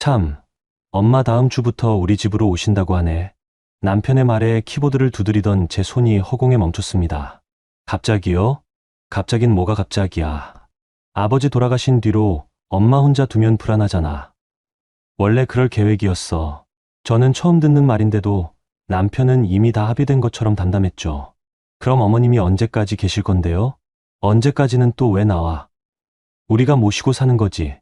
참, 엄마 다음 주부터 우리 집으로 오신다고 하네. 남편의 말에 키보드를 두드리던 제 손이 허공에 멈췄습니다. 갑자기요? 갑자긴 뭐가 갑자기야. 아버지 돌아가신 뒤로 엄마 혼자 두면 불안하잖아. 원래 그럴 계획이었어. 저는 처음 듣는 말인데도 남편은 이미 다 합의된 것처럼 담담했죠. 그럼 어머님이 언제까지 계실 건데요? 언제까지는 또 왜 나와? 우리가 모시고 사는 거지.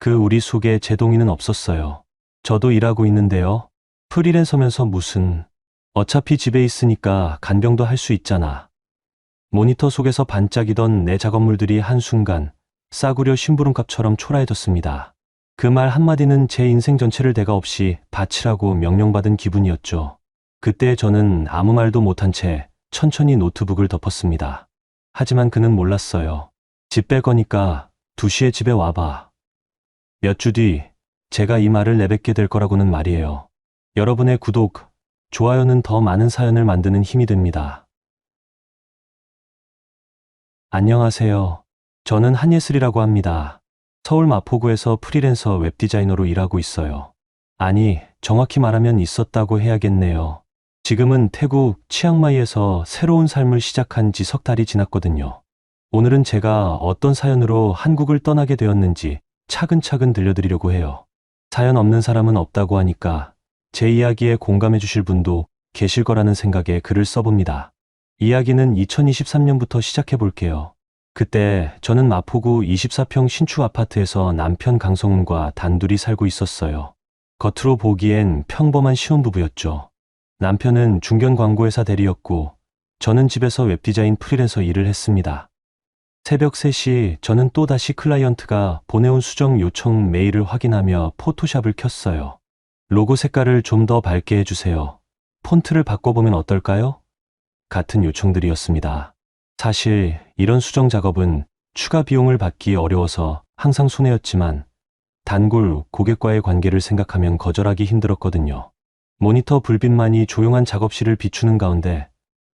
그 우리 속에 제 동의는 없었어요. 저도 일하고 있는데요. 프리랜서면서 무슨. 어차피 집에 있으니까 간병도 할 수 있잖아. 모니터 속에서 반짝이던 내 작업물들이 한순간 싸구려 심부름값처럼 초라해졌습니다. 그 말 한마디는 제 인생 전체를 대가 없이 바치라고 명령받은 기분이었죠. 그때 저는 아무 말도 못한 채 천천히 노트북을 덮었습니다. 하지만 그는 몰랐어요. 집 뺄 거니까 2시에 집에 와봐. 몇 주 뒤 제가 이 말을 내뱉게 될 거라고는 말이에요. 여러분의 구독, 좋아요는 더 많은 사연을 만드는 힘이 됩니다. 안녕하세요. 저는 한예슬이라고 합니다. 서울 마포구에서 프리랜서 웹디자이너로 일하고 있어요. 아니, 정확히 말하면 있었다고 해야겠네요. 지금은 태국 치앙마이에서 새로운 삶을 시작한 지 석 달이 지났거든요. 오늘은 제가 어떤 사연으로 한국을 떠나게 되었는지 차근차근 들려드리려고 해요. 사연 없는 사람은 없다고 하니까 제 이야기에 공감해 주실 분도 계실 거라는 생각에 글을 써봅니다. 이야기는 2023년부터 시작해 볼게요. 그때 저는 마포구 24평 신축 아파트에서 남편 강성훈과 단둘이 살고 있었어요. 겉으로 보기엔 평범한 신혼부부였죠. 남편은 중견 광고회사 대리였고 저는 집에서 웹디자인 프리랜서 일을 했습니다. 새벽 3시 저는 또다시 클라이언트가 보내온 수정 요청 메일을 확인하며 포토샵을 켰어요. 로고 색깔을 좀 더 밝게 해주세요. 폰트를 바꿔보면 어떨까요? 같은 요청들이었습니다. 사실 이런 수정 작업은 추가 비용을 받기 어려워서 항상 손해였지만 단골 고객과의 관계를 생각하면 거절하기 힘들었거든요. 모니터 불빛만이 조용한 작업실을 비추는 가운데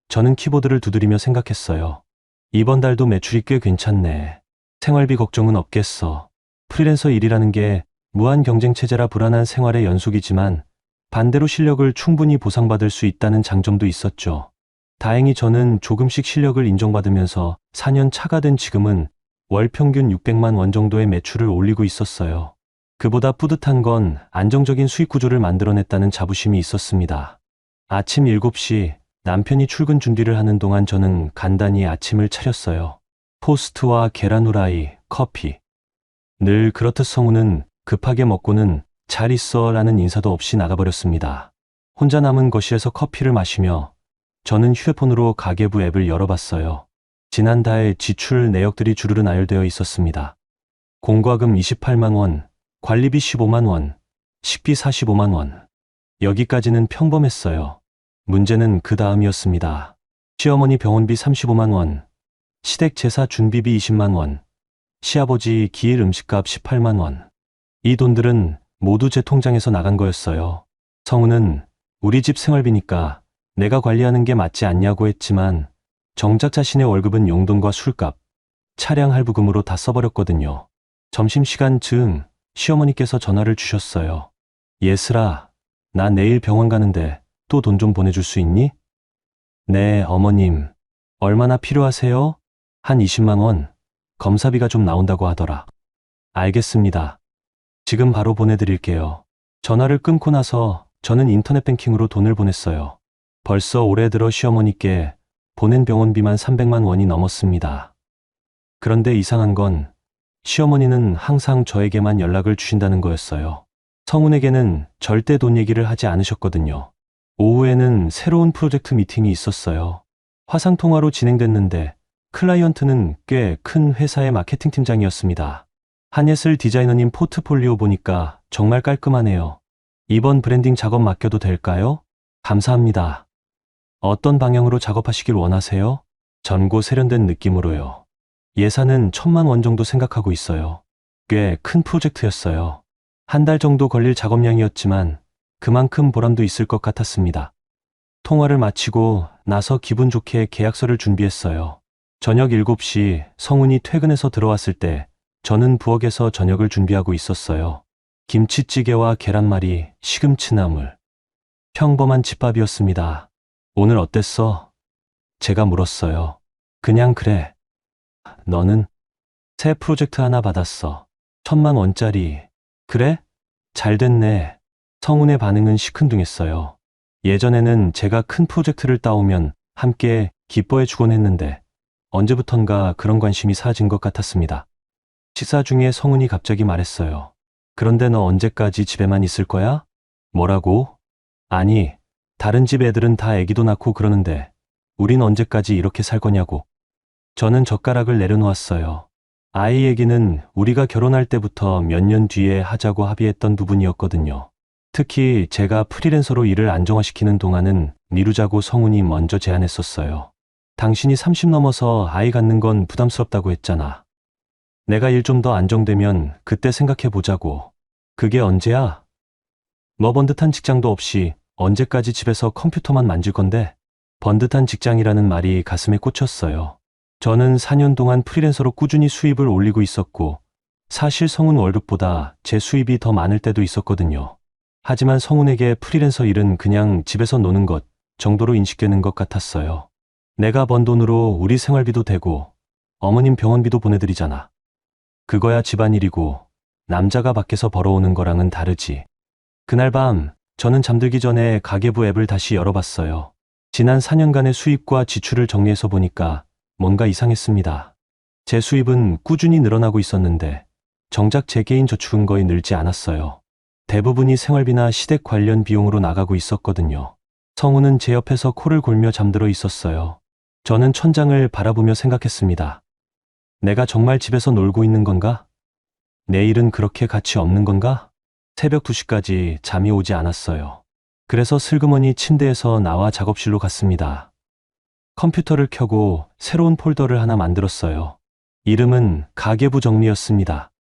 저는 키보드를 두드리며 생각했어요. 이번 달도 매출이 꽤 괜찮네. 생활비 걱정은 없겠어. 프리랜서 일이라는 게 무한 경쟁 체제라 불안한 생활의 연속이지만 반대로 실력을 충분히 보상받을 수 있다는 장점도 있었죠. 다행히 저는 조금씩 실력을 인정받으면서 4년 차가 된 지금은 월 평균 600만 원 정도의 매출을 올리고 있었어요. 그보다 뿌듯한 건 안정적인 수익 구조를 만들어냈다는 자부심이 있었습니다. 아침 7시 남편이 출근 준비를 하는 동안 저는 간단히 아침을 차렸어요. 토스트와 계란 후라이, 커피. 늘 그렇듯 성우는 급하게 먹고는 잘 있어 라는 인사도 없이 나가버렸습니다. 혼자 남은 거실에서 커피를 마시며 저는 휴대폰으로 가계부 앱을 열어봤어요. 지난달 지출 내역들이 주르르 나열되어 있었습니다. 공과금 28만 원, 관리비 15만 원, 식비 45만 원. 여기까지는 평범했어요. 문제는 그 다음이었습니다. 시어머니 병원비 35만 원, 시댁 제사 준비비 20만 원, 시아버지 기일 음식값 18만 원. 이 돈들은 모두 제 통장에서 나간 거였어요. 성우는 우리 집 생활비니까 내가 관리하는 게 맞지 않냐고 했지만 정작 자신의 월급은 용돈과 술값, 차량 할부금으로 다 써버렸거든요. 점심시간쯤 시어머니께서 전화를 주셨어요. 예슬아, 나 내일 병원 가는데 또 돈 좀 보내줄 수 있니? 네, 어머님. 얼마나 필요하세요? 한 20만 원. 검사비가 좀 나온다고 하더라. 알겠습니다. 지금 바로 보내드릴게요. 전화를 끊고 나서 저는 인터넷 뱅킹으로 돈을 보냈어요. 벌써 올해 들어 시어머니께 보낸 병원비만 300만 원이 넘었습니다. 그런데 이상한 건 시어머니는 항상 저에게만 연락을 주신다는 거였어요. 성훈에게는 절대 돈 얘기를 하지 않으셨거든요. 오후에는 새로운 프로젝트 미팅이 있었어요. 화상통화로 진행됐는데 클라이언트는 꽤 큰 회사의 마케팅 팀장이었습니다. 한예슬 디자이너님 포트폴리오 보니까 정말 깔끔하네요. 이번 브랜딩 작업 맡겨도 될까요? 감사합니다. 어떤 방향으로 작업하시길 원하세요? 전고 세련된 느낌으로요. 예산은 1,000만 원 정도 생각하고 있어요. 꽤 큰 프로젝트였어요. 한 달 정도 걸릴 작업량이었지만 그만큼 보람도 있을 것 같았습니다. 통화를 마치고 나서 기분 좋게 계약서를 준비했어요. 저녁 7시 성훈이 퇴근해서 들어왔을 때 저는 부엌에서 저녁을 준비하고 있었어요. 김치찌개와 계란말이, 시금치 나물. 평범한 집밥이었습니다. 오늘 어땠어? 제가 물었어요. 그냥 그래. 너는? 새 프로젝트 하나 받았어. 1,000만 원짜리. 그래? 잘 됐네. 성훈의 반응은 시큰둥했어요. 예전에는 제가 큰 프로젝트를 따오면 함께 기뻐해 주곤 했는데 언제부턴가 그런 관심이 사라진 것 같았습니다. 식사 중에 성훈이 갑자기 말했어요. 그런데 너 언제까지 집에만 있을 거야? 뭐라고? 아니, 다른 집 애들은 다 애기도 낳고 그러는데 우린 언제까지 이렇게 살 거냐고. 저는 젓가락을 내려놓았어요. 아이 얘기는 우리가 결혼할 때부터 몇 년 뒤에 하자고 합의했던 부분이었거든요. 특히 제가 프리랜서로 일을 안정화시키는 동안은 미루자고 성훈이 먼저 제안했었어요. 당신이 30 넘어서 아이 갖는 건 부담스럽다고 했잖아. 내가 일 좀 더 안정되면 그때 생각해 보자고. 그게 언제야? 너 번듯한 직장도 없이 언제까지 집에서 컴퓨터만 만질 건데? 번듯한 직장이라는 말이 가슴에 꽂혔어요. 저는 4년 동안 프리랜서로 꾸준히 수입을 올리고 있었고, 사실 성훈 월급보다 제 수입이 더 많을 때도 있었거든요. 하지만 성훈에게 프리랜서 일은 그냥 집에서 노는 것 정도로 인식되는 것 같았어요. 내가 번 돈으로 우리 생활비도 되고, 어머님 병원비도 보내드리잖아. 그거야 집안일이고, 남자가 밖에서 벌어오는 거랑은 다르지. 그날 밤, 저는 잠들기 전에 가계부 앱을 다시 열어봤어요. 지난 4년간의 수입과 지출을 정리해서 보니까 뭔가 이상했습니다. 제 수입은 꾸준히 늘어나고 있었는데 정작 제 개인 저축은 거의 늘지 않았어요. 대부분이 생활비나 시댁 관련 비용으로 나가고 있었거든요. 성우는 제 옆에서 코를 골며 잠들어 있었어요. 저는 천장을 바라보며 생각했습니다. 내가 정말 집에서 놀고 있는 건가? 내 일은 그렇게 가치 없는 건가? 새벽 2시까지 잠이 오지 않았어요. 그래서 슬그머니 침대에서 나와 작업실로 갔습니다. 컴퓨터를 켜고 새로운 폴더를 하나 만들었어요. 이름은 가계부 정리였습니다.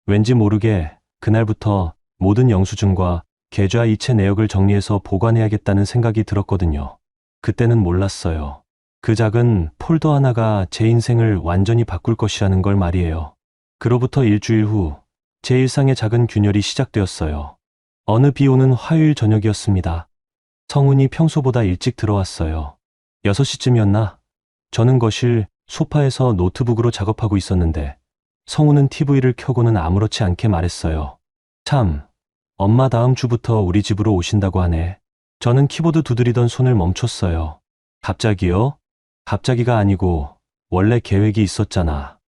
왠지 모르게 그날부터 모든 영수증과 계좌 이체 내역을 정리해서 보관해야겠다는 생각이 들었거든요. 그때는 몰랐어요. 그 작은 폴더 하나가 제 인생을 완전히 바꿀 것이라는 걸 말이에요. 그로부터 일주일 후 제 일상의 작은 균열이 시작되었어요. 어느 비 오는 화요일 저녁이었습니다. 성훈이 평소보다 일찍 들어왔어요. 6시쯤이었나? 저는 거실 소파에서 노트북으로 작업하고 있었는데 성훈은 TV를 켜고는 아무렇지 않게 말했어요. 참, 엄마 다음 주부터 우리 집으로 오신다고 하네. 저는 키보드 두드리던 손을 멈췄어요. 갑자기요? 갑자기가 아니고 원래 계획이 있었잖아.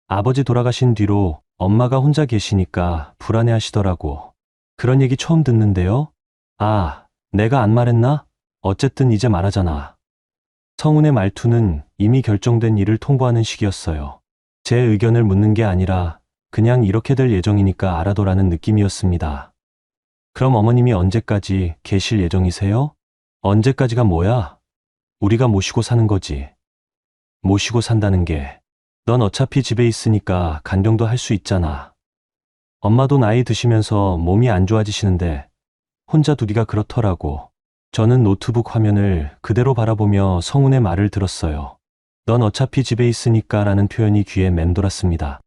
아버지 돌아가신 뒤로 엄마가 혼자 계시니까 불안해하시더라고. 그런 얘기 처음 듣는데요? 아, 내가 안 말했나? 어쨌든 이제 말하잖아. 성훈의 말투는 이미 결정된 일을 통보하는 식이었어요. 제 의견을 묻는 게 아니라 그냥 이렇게 될 예정이니까 알아둬라는 느낌이었습니다. 그럼 어머님이 언제까지 계실 예정이세요? 언제까지가 뭐야? 우리가 모시고 사는 거지. 모시고 산다는 게 넌 어차피 집에 있으니까 간병도 할 수 있잖아. 엄마도 나이 드시면서 몸이 안 좋아지시는데 혼자 두기가 그렇더라고. 저는 노트북 화면을 그대로 바라보며 성훈의 말을 들었어요. 넌 어차피 집에 있으니까 라는 표현이 귀에 맴돌았습니다.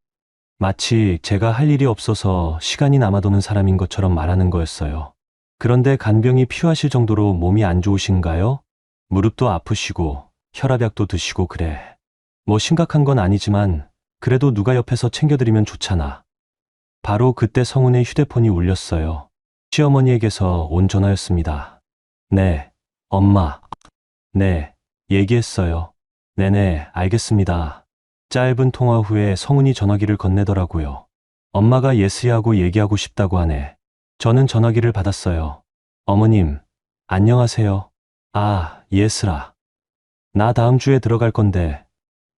마치 제가 할 일이 없어서 시간이 남아도는 사람인 것처럼 말하는 거였어요. 그런데 간병이 필요하실 정도로 몸이 안 좋으신가요? 무릎도 아프시고 혈압약도 드시고 그래. 뭐 심각한 건 아니지만 그래도 누가 옆에서 챙겨드리면 좋잖아. 바로 그때 성훈의 휴대폰이 울렸어요. 시어머니에게서 온 전화였습니다. 네, 엄마. 네, 얘기했어요. 네네, 알겠습니다. 짧은 통화 후에 성훈이 전화기를 건네더라고요. 엄마가 예슬이하고 얘기하고 싶다고 하네. 저는 전화기를 받았어요. 어머님, 안녕하세요. 아, 예슬아. 나 다음 주에 들어갈 건데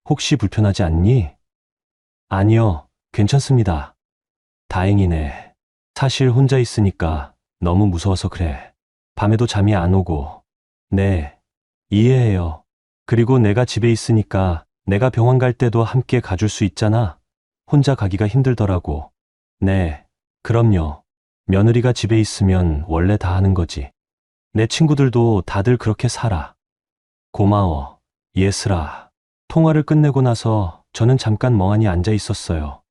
혹시 불편하지 않니? 아니요, 괜찮습니다. 다행이네. 사실 혼자 있으니까 너무 무서워서 그래. 밤에도 잠이 안 오고. 네, 이해해요. 그리고 내가 집에 있으니까 내가 병원 갈 때도 함께 가줄 수 있잖아. 혼자 가기가 힘들더라고. 네, 그럼요. 며느리가 집에 있으면 원래 다 하는 거지. 내 친구들도 다들 그렇게 살아. 고마워, 예슬아. 통화를 끝내고 나서 저는 잠깐 멍하니 앉아 있었어요.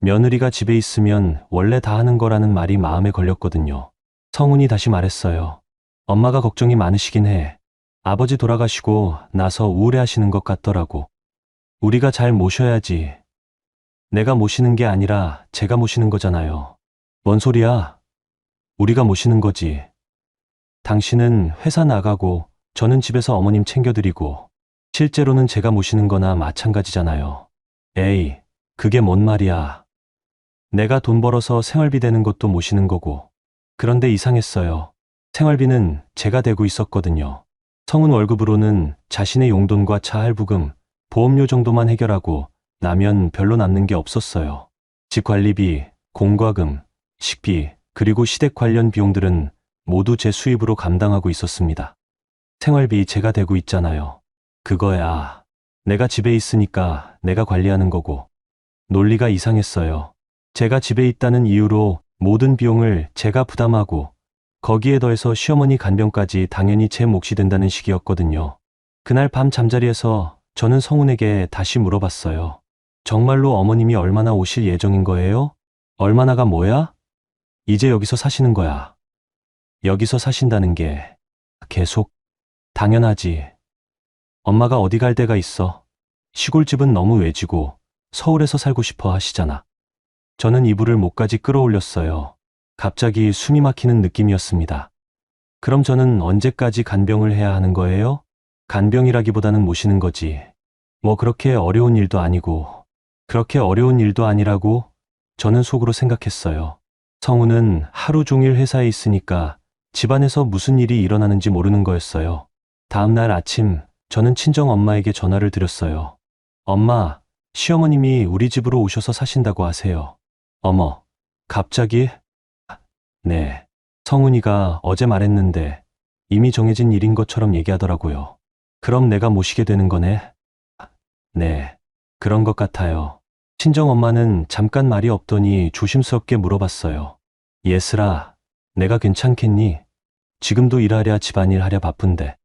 며느리가 집에 있으면 원래 다 하는 거라는 말이 마음에 걸렸거든요. 성훈이 다시 말했어요. 엄마가 걱정이 많으시긴 해. 아버지 돌아가시고 나서 우울해하시는 것 같더라고. 우리가 잘 모셔야지. 내가 모시는 게 아니라 제가 모시는 거잖아요. 뭔 소리야? 우리가 모시는 거지. 당신은 회사 나가고 저는 집에서 어머님 챙겨드리고 실제로는 제가 모시는 거나 마찬가지잖아요. 에이, 그게 뭔 말이야. 내가 돈 벌어서 생활비 되는 것도 모시는 거고. 그런데 이상했어요. 생활비는 제가 대고 있었거든요. 성훈 월급으로는 자신의 용돈과 차 할부금, 보험료 정도만 해결하고 나면 별로 남는 게 없었어요. 집 관리비, 공과금, 식비, 그리고 시댁 관련 비용들은 모두 제 수입으로 감당하고 있었습니다. 생활비 제가 대고 있잖아요. 그거야. 내가 집에 있으니까 내가 관리하는 거고. 논리가 이상했어요. 제가 집에 있다는 이유로 모든 비용을 제가 부담하고 거기에 더해서 시어머니 간병까지 당연히 제 몫이 된다는 식이었거든요. 그날 밤 잠자리에서 저는 성훈에게 다시 물어봤어요. 정말로 어머님이 얼마나 오실 예정인 거예요? 얼마나가 뭐야? 이제 여기서 사시는 거야. 여기서 사신다는 게 계속 당연하지. 엄마가 어디 갈 데가 있어. 시골집은 너무 외지고 서울에서 살고 싶어 하시잖아. 저는 이불을 목까지 끌어올렸어요. 갑자기 숨이 막히는 느낌이었습니다. 그럼 저는 언제까지 간병을 해야 하는 거예요? 간병이라기보다는 모시는 거지. 뭐 그렇게 어려운 일도 아니고. 그렇게 어려운 일도 아니라고 저는 속으로 생각했어요. 성우는 하루 종일 회사에 있으니까 집안에서 무슨 일이 일어나는지 모르는 거였어요. 다음 날 아침 저는 친정 엄마에게 전화를 드렸어요. 엄마, 시어머님이 우리 집으로 오셔서 사신다고 하세요. 어머, 갑자기? 네, 성훈이가 어제 말했는데 이미 정해진 일인 것처럼 얘기하더라고요. 그럼 내가 모시게 되는 거네? 네, 그런 것 같아요. 친정엄마는 잠깐 말이 없더니 조심스럽게 물어봤어요. 예슬아, 내가 괜찮겠니? 지금도 일하랴 집안일 하랴 바쁜데.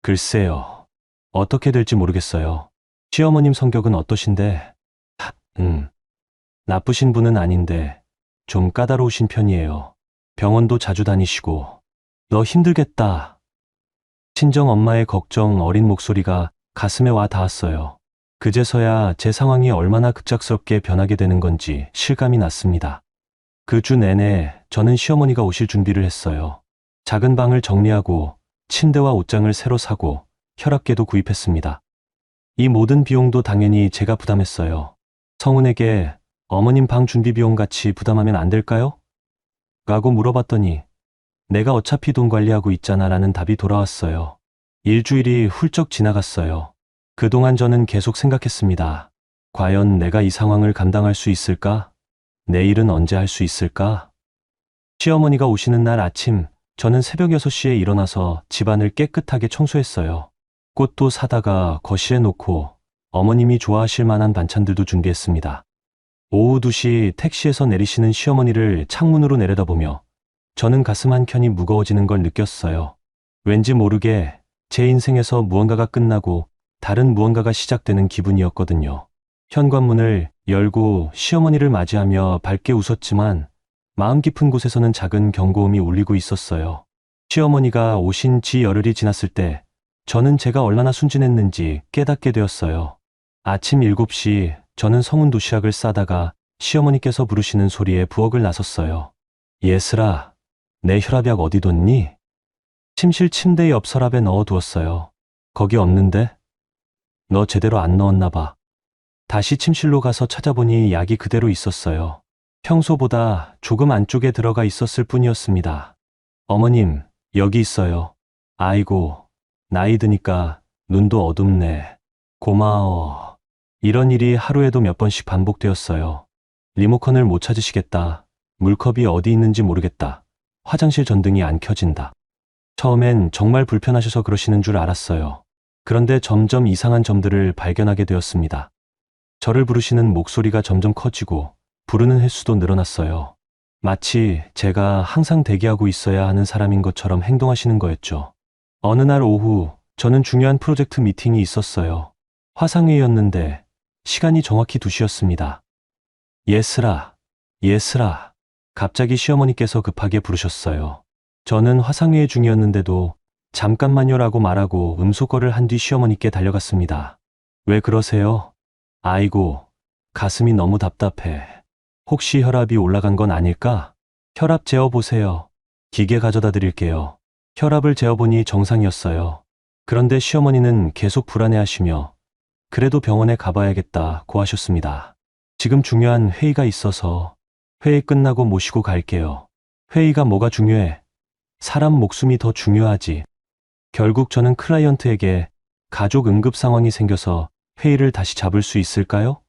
글쎄요, 어떻게 될지 모르겠어요. 시어머님 성격은 어떠신데? 나쁘신 분은 아닌데 좀 까다로우신 편이에요. 병원도 자주 다니시고. 너 힘들겠다. 친정엄마의 걱정 어린 목소리가 가슴에 와 닿았어요. 그제서야 제 상황이 얼마나 급작스럽게 변하게 되는 건지 실감이 났습니다. 그 주 내내 저는 시어머니가 오실 준비를 했어요. 작은 방을 정리하고 침대와 옷장을 새로 사고 혈압계도 구입했습니다. 이 모든 비용도 당연히 제가 부담했어요. 성훈에게 어머님 방 준비 비용 같이 부담하면 안 될까요? 라고 물어봤더니 내가 어차피 돈 관리하고 있잖아 라는 답이 돌아왔어요. 일주일이 훌쩍 지나갔어요. 그동안 저는 계속 생각했습니다. 과연 내가 이 상황을 감당할 수 있을까? 내일은 언제 할 수 있을까? 시어머니가 오시는 날 아침, 저는 새벽 6시에 일어나서 집안을 깨끗하게 청소했어요. 꽃도 사다가 거실에 놓고 어머님이 좋아하실 만한 반찬들도 준비했습니다. 오후 2시 택시에서 내리시는 시어머니를 창문으로 내려다보며 저는 가슴 한켠이 무거워지는 걸 느꼈어요. 왠지 모르게 제 인생에서 무언가가 끝나고 다른 무언가가 시작되는 기분이었거든요. 현관문을 열고 시어머니를 맞이하며 밝게 웃었지만 마음 깊은 곳에서는 작은 경고음이 울리고 있었어요. 시어머니가 오신 지 열흘이 지났을 때 저는 제가 얼마나 순진했는지 깨닫게 되었어요. 아침 7시 저는 성운 도시락을 싸다가 시어머니께서 부르시는 소리에 부엌을 나섰어요. 예슬아, 내 혈압약 어디 뒀니? 침실 침대 옆 서랍에 넣어두었어요. 거기 없는데? 너 제대로 안 넣었나 봐. 다시 침실로 가서 찾아보니 약이 그대로 있었어요. 평소보다 조금 안쪽에 들어가 있었을 뿐이었습니다. 어머님, 여기 있어요. 아이고, 나이 드니까 눈도 어둡네. 고마워. 이런 일이 하루에도 몇 번씩 반복되었어요. 리모컨을 못 찾으시겠다. 물컵이 어디 있는지 모르겠다. 화장실 전등이 안 켜진다. 처음엔 정말 불편하셔서 그러시는 줄 알았어요. 그런데 점점 이상한 점들을 발견하게 되었습니다. 저를 부르시는 목소리가 점점 커지고 부르는 횟수도 늘어났어요. 마치 제가 항상 대기하고 있어야 하는 사람인 것처럼 행동하시는 거였죠. 어느 날 오후 저는 중요한 프로젝트 미팅이 있었어요. 화상회의였는데 시간이 정확히 2시였습니다. 예슬아, 예슬아. 갑자기 시어머니께서 급하게 부르셨어요. 저는 화상회의 중이었는데도 잠깐만요라고 말하고 음소거를 한 뒤 시어머니께 달려갔습니다. 왜 그러세요? 아이고, 가슴이 너무 답답해. 혹시 혈압이 올라간 건 아닐까? 혈압 재어보세요. 기계 가져다 드릴게요. 혈압을 재어보니 정상이었어요. 그런데 시어머니는 계속 불안해하시며 그래도 병원에 가봐야겠다고 하셨습니다. 지금 중요한 회의가 있어서 회의 끝나고 모시고 갈게요. 회의가 뭐가 중요해? 사람 목숨이 더 중요하지. 결국 저는 클라이언트에게 가족 응급 상황이 생겨서 회의를 다시 잡을 수 있을까요?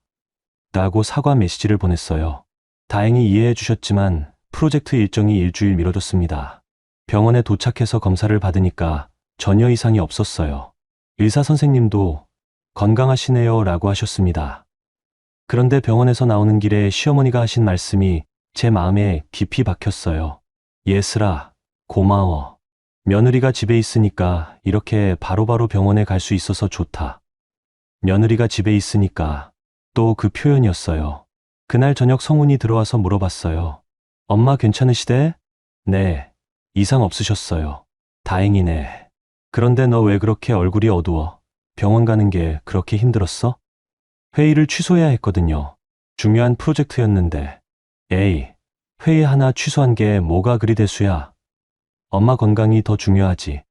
라고 사과 메시지를 보냈어요. 다행히 이해해 주셨지만 프로젝트 일정이 일주일 미뤄졌습니다. 병원에 도착해서 검사를 받으니까 전혀 이상이 없었어요. 의사 선생님도 건강하시네요 라고 하셨습니다. 그런데 병원에서 나오는 길에 시어머니가 하신 말씀이 제 마음에 깊이 박혔어요. 예슬아, 고마워. 며느리가 집에 있으니까 이렇게 바로바로 병원에 갈 수 있어서 좋다. 며느리가 집에 있으니까 또 그 표현이었어요. 그날 저녁 성훈이 들어와서 물어봤어요. 엄마 괜찮으시대? 네, 이상 없으셨어요. 다행이네. 그런데 너 왜 그렇게 얼굴이 어두워? 병원 가는 게 그렇게 힘들었어? 회의를 취소해야 했거든요. 중요한 프로젝트였는데. 에이, 회의 하나 취소한 게 뭐가 그리 대수야. 엄마 건강이 더 중요하지.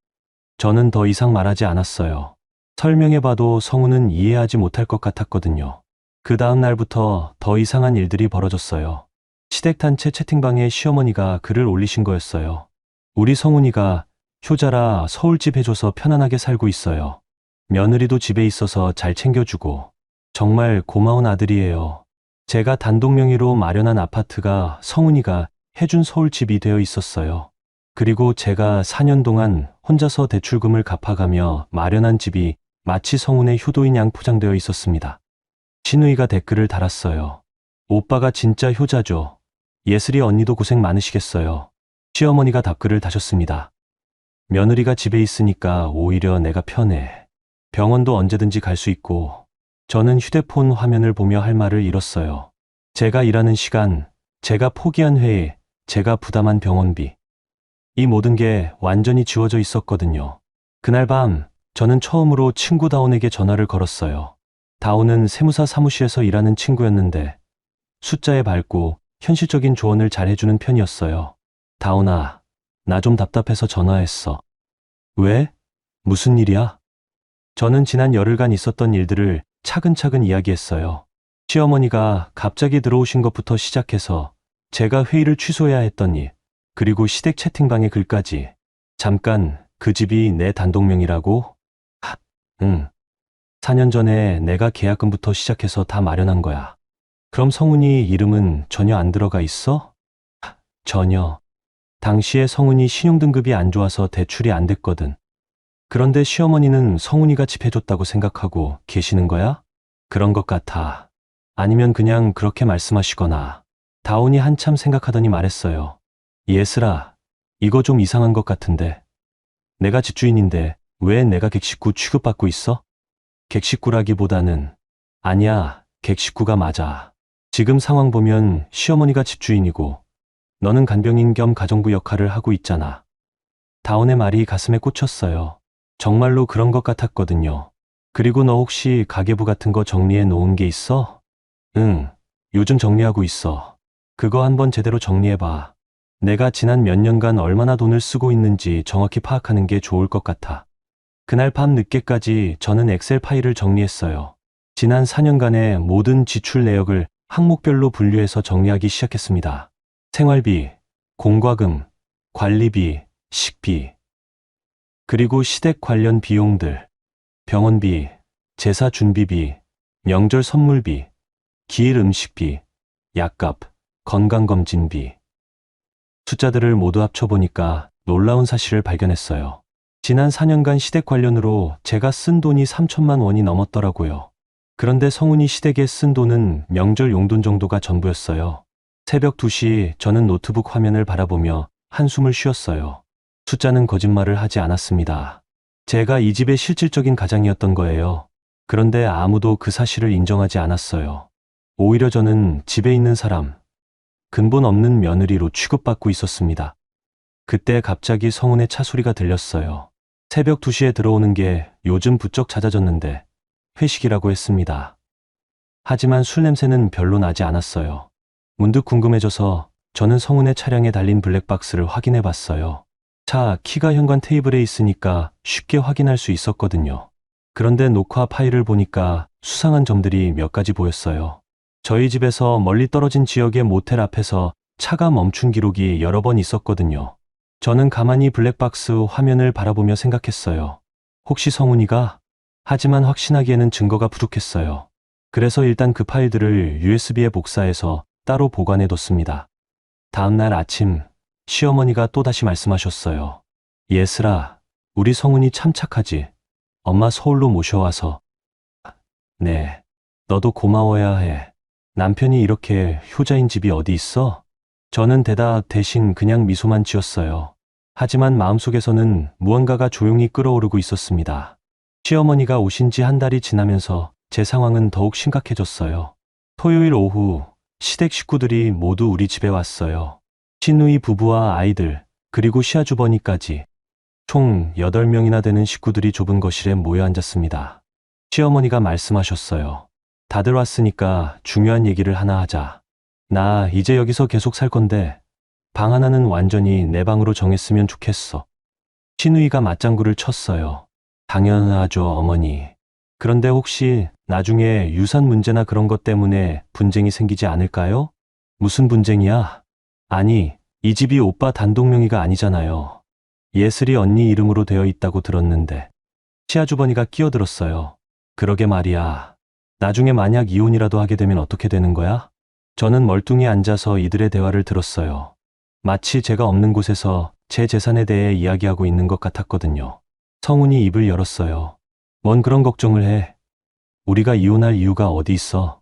저는 더 이상 말하지 않았어요. 설명해봐도 성우는 이해하지 못할 것 같았거든요. 그 다음 날부터 더 이상한 일들이 벌어졌어요. 시댁단체 채팅방에 시어머니가 글을 올리신 거였어요. 우리 성훈이가 효자라 서울집 해줘서 편안하게 살고 있어요. 며느리도 집에 있어서 잘 챙겨주고 정말 고마운 아들이에요. 제가 단독 명의로 마련한 아파트가 성훈이가 해준 서울집이 되어 있었어요. 그리고 제가 4년 동안 혼자서 대출금을 갚아가며 마련한 집이 마치 성훈의 효도인 양 포장되어 있었습니다. 신우이가 댓글을 달았어요. 오빠가 진짜 효자죠. 예슬이 언니도 고생 많으시겠어요. 시어머니가 답글을 다셨습니다. 며느리가 집에 있으니까 오히려 내가 편해. 병원도 언제든지 갈 수 있고. 저는 휴대폰 화면을 보며 할 말을 잃었어요. 제가 일하는 시간, 제가 포기한 회의, 제가 부담한 병원비. 이 모든 게 완전히 지워져 있었거든요. 그날 밤 저는 처음으로 친구 다온에게 전화를 걸었어요. 다온은 세무사 사무실에서 일하는 친구였는데 숫자에 밝고 현실적인 조언을 잘 해주는 편이었어요. 다온아, 나 좀 답답해서 전화했어. 왜? 무슨 일이야? 저는 지난 열흘간 있었던 일들을 차근차근 이야기했어요. 시어머니가 갑자기 들어오신 것부터 시작해서 제가 회의를 취소해야 했던 일, 그리고 시댁 채팅방의 글까지. 잠깐, 그 집이 내 단독명이라고? 응. 4년 전에 내가 계약금부터 시작해서 다 마련한 거야. 그럼 성훈이 이름은 전혀 안 들어가 있어? 전혀. 당시에 성훈이 신용등급이 안 좋아서 대출이 안 됐거든. 그런데 시어머니는 성훈이가 집 해줬다고 생각하고 계시는 거야? 그런 것 같아. 아니면 그냥 그렇게 말씀하시거나. 다온이 한참 생각하더니 말했어요. 예슬아, 이거 좀 이상한 것 같은데. 내가 집주인인데 왜 내가 객식구 취급받고 있어? 객식구라기보다는 아니야, 객식구가 맞아. 지금 상황 보면 시어머니가 집주인이고 너는 간병인 겸 가정부 역할을 하고 있잖아. 다온의 말이 가슴에 꽂혔어요. 정말로 그런 것 같았거든요. 그리고 너 혹시 가계부 같은 거 정리해 놓은 게 있어? 응, 요즘 정리하고 있어. 그거 한번 제대로 정리해봐. 내가 지난 몇 년간 얼마나 돈을 쓰고 있는지 정확히 파악하는 게 좋을 것 같아. 그날 밤 늦게까지 저는 엑셀 파일을 정리했어요. 지난 4년간의 모든 지출 내역을 항목별로 분류해서 정리하기 시작했습니다. 생활비, 공과금, 관리비, 식비, 그리고 시댁 관련 비용들, 병원비, 제사 준비비, 명절 선물비, 기일 음식비, 약값, 건강검진비. 숫자들을 모두 합쳐보니까 놀라운 사실을 발견했어요. 지난 4년간 시댁 관련으로 제가 쓴 돈이 3천만 원이 넘었더라고요. 그런데 성훈이 시댁에 쓴 돈은 명절 용돈 정도가 전부였어요. 새벽 2시 저는 노트북 화면을 바라보며 한숨을 쉬었어요. 숫자는 거짓말을 하지 않았습니다. 제가 이 집의 실질적인 가장이었던 거예요. 그런데 아무도 그 사실을 인정하지 않았어요. 오히려 저는 집에 있는 사람, 근본 없는 며느리로 취급받고 있었습니다. 그때 갑자기 성훈의 차 소리가 들렸어요. 새벽 2시에 들어오는 게 요즘 부쩍 잦아졌는데 회식이라고 했습니다. 하지만 술 냄새는 별로 나지 않았어요. 문득 궁금해져서 저는 성훈의 차량에 달린 블랙박스를 확인해 봤어요. 차 키가 현관 테이블에 있으니까 쉽게 확인할 수 있었거든요. 그런데 녹화 파일을 보니까 수상한 점들이 몇 가지 보였어요. 저희 집에서 멀리 떨어진 지역의 모텔 앞에서 차가 멈춘 기록이 여러 번 있었거든요. 저는 가만히 블랙박스 화면을 바라보며 생각했어요. 혹시 성훈이가? 하지만 확신하기에는 증거가 부족했어요. 그래서 일단 그 파일들을 USB에 복사해서 따로 보관해 뒀습니다. 다음 날 아침 시어머니가 또다시 말씀하셨어요. 예슬아, 우리 성훈이 참 착하지. 엄마 서울로 모셔와서. 네, 너도 고마워야 해. 남편이 이렇게 효자인 집이 어디 있어? 저는 대답 대신 그냥 미소만 지었어요. 하지만 마음속에서는 무언가가 조용히 끓어오르고 있었습니다. 시어머니가 오신 지 한 달이 지나면서 제 상황은 더욱 심각해졌어요. 토요일 오후 시댁 식구들이 모두 우리 집에 왔어요. 시누이 부부와 아이들, 그리고 시아주버니까지. 총 8명이나 되는 식구들이 좁은 거실에 모여 앉았습니다. 시어머니가 말씀하셨어요. 다들 왔으니까 중요한 얘기를 하나 하자. 나 이제 여기서 계속 살 건데 방 하나는 완전히 내 방으로 정했으면 좋겠어. 시누이가 맞장구를 쳤어요. 당연하죠, 어머니. 그런데 혹시 나중에 유산 문제나 그런 것 때문에 분쟁이 생기지 않을까요? 무슨 분쟁이야? 아니, 이 집이 오빠 단독 명의가 아니잖아요. 예슬이 언니 이름으로 되어 있다고 들었는데. 시아주버니가 끼어들었어요. 그러게 말이야. 나중에 만약 이혼이라도 하게 되면 어떻게 되는 거야? 저는 멀뚱히 앉아서 이들의 대화를 들었어요. 마치 제가 없는 곳에서 제 재산에 대해 이야기하고 있는 것 같았거든요. 성훈이 입을 열었어요. 뭔 그런 걱정을 해. 우리가 이혼할 이유가 어디 있어.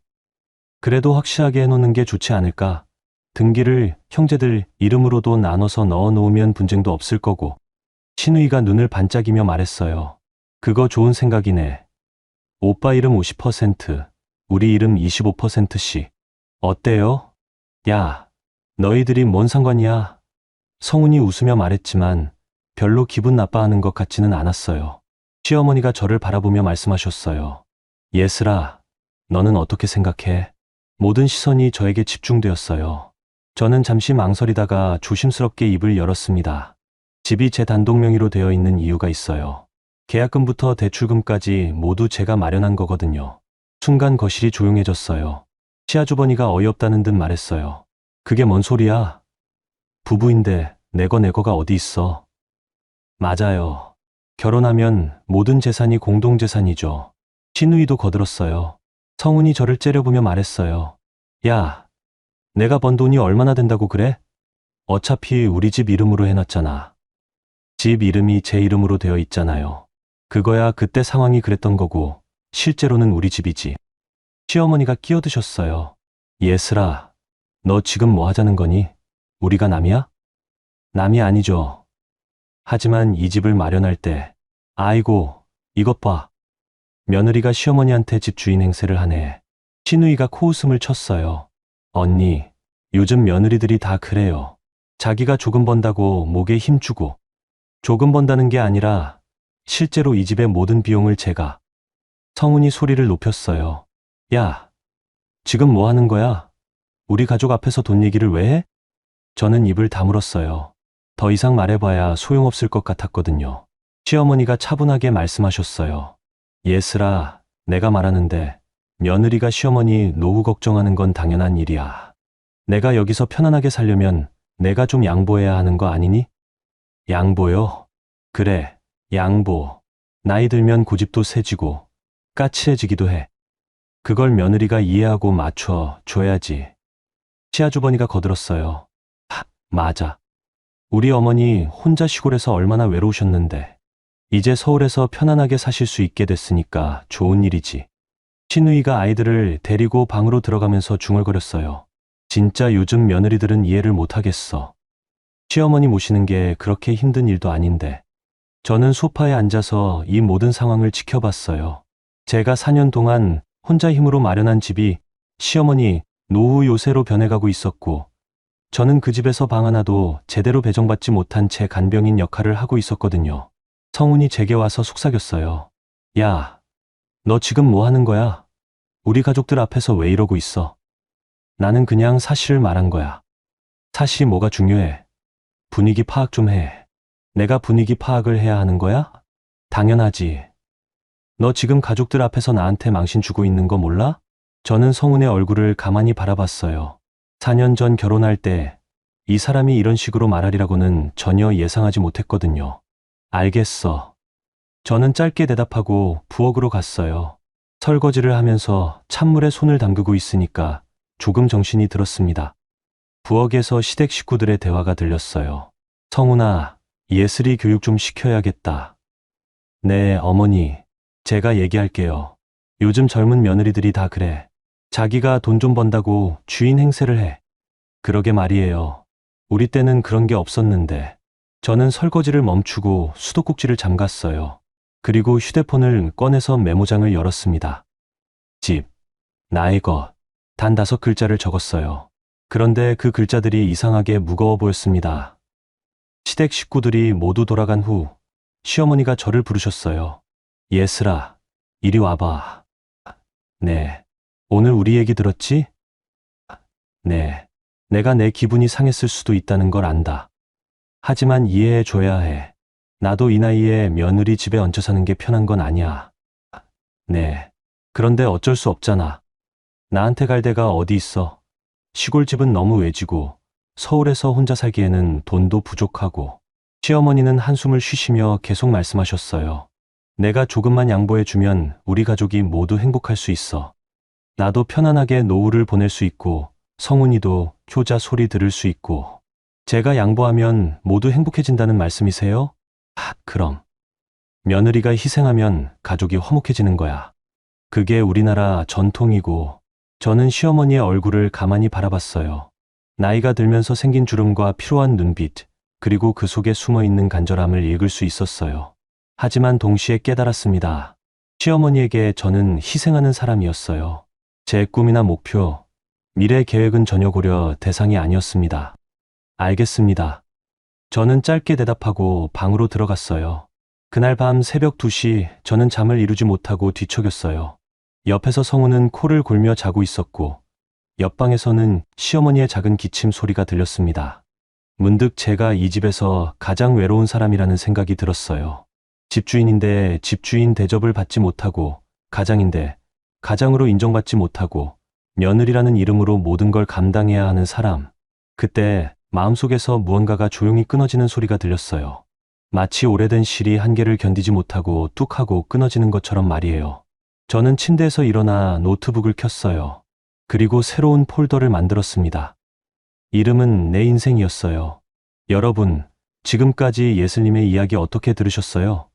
그래도 확실하게 해놓는 게 좋지 않을까. 등기를 형제들 이름으로도 나눠서 넣어 놓으면 분쟁도 없을 거고. 시누이가 눈을 반짝이며 말했어요. 그거 좋은 생각이네. 오빠 이름 50%, 우리 이름 25%씩. 어때요? 야, 너희들이 뭔 상관이야? 성훈이 웃으며 말했지만 별로 기분 나빠하는 것 같지는 않았어요. 시어머니가 저를 바라보며 말씀하셨어요. 예슬아, 너는 어떻게 생각해? 모든 시선이 저에게 집중되었어요. 저는 잠시 망설이다가 조심스럽게 입을 열었습니다. 집이 제 단독 명의로 되어 있는 이유가 있어요. 계약금부터 대출금까지 모두 제가 마련한 거거든요. 순간 거실이 조용해졌어요. 시아주버니가 어이없다는 듯 말했어요. 그게 뭔 소리야? 부부인데 내거가 어디 있어? 맞아요. 결혼하면 모든 재산이 공동재산이죠. 시누이도 거들었어요. 성훈이 저를 째려보며 말했어요. 야, 내가 번 돈이 얼마나 된다고 그래? 어차피 우리 집 이름으로 해놨잖아. 집 이름이 제 이름으로 되어 있잖아요. 그거야 그때 상황이 그랬던 거고 실제로는 우리 집이지. 시어머니가 끼어드셨어요. 예슬아, 너 지금 뭐 하자는 거니? 우리가 남이야? 남이 아니죠. 하지만 이 집을 마련할 때, 아이고, 이것 봐. 며느리가 시어머니한테 집 주인 행세를 하네. 시누이가 코웃음을 쳤어요. 언니, 요즘 며느리들이 다 그래요. 자기가 조금 번다고 목에 힘주고, 조금 번다는 게 아니라 실제로 이 집의 모든 비용을 제가. 성훈이 소리를 높였어요. 야, 지금 뭐 하는 거야? 우리 가족 앞에서 돈 얘기를 왜 해? 저는 입을 다물었어요. 더 이상 말해봐야 소용없을 것 같았거든요. 시어머니가 차분하게 말씀하셨어요. 예슬아, 내가 말하는데 며느리가 시어머니 노후 걱정하는 건 당연한 일이야. 내가 여기서 편안하게 살려면 내가 좀 양보해야 하는 거 아니니? 양보요? 그래, 양보. 나이 들면 고집도 세지고 까칠해지기도 해. 그걸 며느리가 이해하고 맞춰 줘야지. 시아주버니가 거들었어요. 맞아. 우리 어머니 혼자 시골에서 얼마나 외로우셨는데 이제 서울에서 편안하게 사실 수 있게 됐으니까 좋은 일이지. 시누이가 아이들을 데리고 방으로 들어가면서 중얼거렸어요. 진짜 요즘 며느리들은 이해를 못하겠어. 시어머니 모시는 게 그렇게 힘든 일도 아닌데. 저는 소파에 앉아서 이 모든 상황을 지켜봤어요. 제가 4년 동안 혼자 힘으로 마련한 집이 시어머니 노후 요새로 변해가고 있었고, 저는 그 집에서 방 하나도 제대로 배정받지 못한 채 간병인 역할을 하고 있었거든요. 성훈이 제게 와서 속삭였어요. 야, 너 지금 뭐 하는 거야? 우리 가족들 앞에서 왜 이러고 있어? 나는 그냥 사실을 말한 거야. 사실이 뭐가 중요해? 분위기 파악 좀 해. 내가 분위기 파악을 해야 하는 거야? 당연하지. 너 지금 가족들 앞에서 나한테 망신 주고 있는 거 몰라? 저는 성훈의 얼굴을 가만히 바라봤어요. 4년 전 결혼할 때 이 사람이 이런 식으로 말하리라고는 전혀 예상하지 못했거든요. 알겠어. 저는 짧게 대답하고 부엌으로 갔어요. 설거지를 하면서 찬물에 손을 담그고 있으니까 조금 정신이 들었습니다. 부엌에서 시댁 식구들의 대화가 들렸어요. 성훈아, 예슬이 교육 좀 시켜야겠다. 네, 어머니. 제가 얘기할게요. 요즘 젊은 며느리들이 다 그래. 자기가 돈 좀 번다고 주인 행세를 해. 그러게 말이에요. 우리 때는 그런 게 없었는데. 저는 설거지를 멈추고 수도꼭지를 잠갔어요. 그리고 휴대폰을 꺼내서 메모장을 열었습니다. 집, 나의 것, 단 5글자를 적었어요. 그런데 그 글자들이 이상하게 무거워 보였습니다. 시댁 식구들이 모두 돌아간 후 시어머니가 저를 부르셨어요. 예슬아, 이리 와봐. 네. 오늘 우리 얘기 들었지? 네. 내가 내 기분이 상했을 수도 있다는 걸 안다. 하지만 이해해 줘야 해. 나도 이 나이에 며느리 집에 얹혀 사는 게 편한 건 아니야. 네. 그런데 어쩔 수 없잖아. 나한테 갈 데가 어디 있어. 시골집은 너무 외지고 서울에서 혼자 살기에는 돈도 부족하고. 시어머니는 한숨을 쉬시며 계속 말씀하셨어요. 내가 조금만 양보해 주면 우리 가족이 모두 행복할 수 있어. 나도 편안하게 노후를 보낼 수 있고 성훈이도 효자 소리 들을 수 있고. 제가 양보하면 모두 행복해진다는 말씀이세요? 그럼. 며느리가 희생하면 가족이 화목해지는 거야. 그게 우리나라 전통이고. 저는 시어머니의 얼굴을 가만히 바라봤어요. 나이가 들면서 생긴 주름과 피로한 눈빛, 그리고 그 속에 숨어있는 간절함을 읽을 수 있었어요. 하지만 동시에 깨달았습니다. 시어머니에게 저는 희생하는 사람이었어요. 제 꿈이나 목표, 미래 계획은 전혀 고려 대상이 아니었습니다. 알겠습니다. 저는 짧게 대답하고 방으로 들어갔어요. 그날 밤 새벽 2시 저는 잠을 이루지 못하고 뒤척였어요. 옆에서 성우는 코를 골며 자고 있었고 옆방에서는 시어머니의 작은 기침 소리가 들렸습니다. 문득 제가 이 집에서 가장 외로운 사람이라는 생각이 들었어요. 집주인인데 집주인 대접을 받지 못하고, 가장인데 가장으로 인정받지 못하고, 며느리라는 이름으로 모든 걸 감당해야 하는 사람. 그때 마음속에서 무언가가 조용히 끊어지는 소리가 들렸어요. 마치 오래된 실이 한계를 견디지 못하고 뚝 하고 끊어지는 것처럼 말이에요. 저는 침대에서 일어나 노트북을 켰어요. 그리고 새로운 폴더를 만들었습니다. 이름은 내 인생이었어요. 여러분, 지금까지 예슬님의 이야기 어떻게 들으셨어요?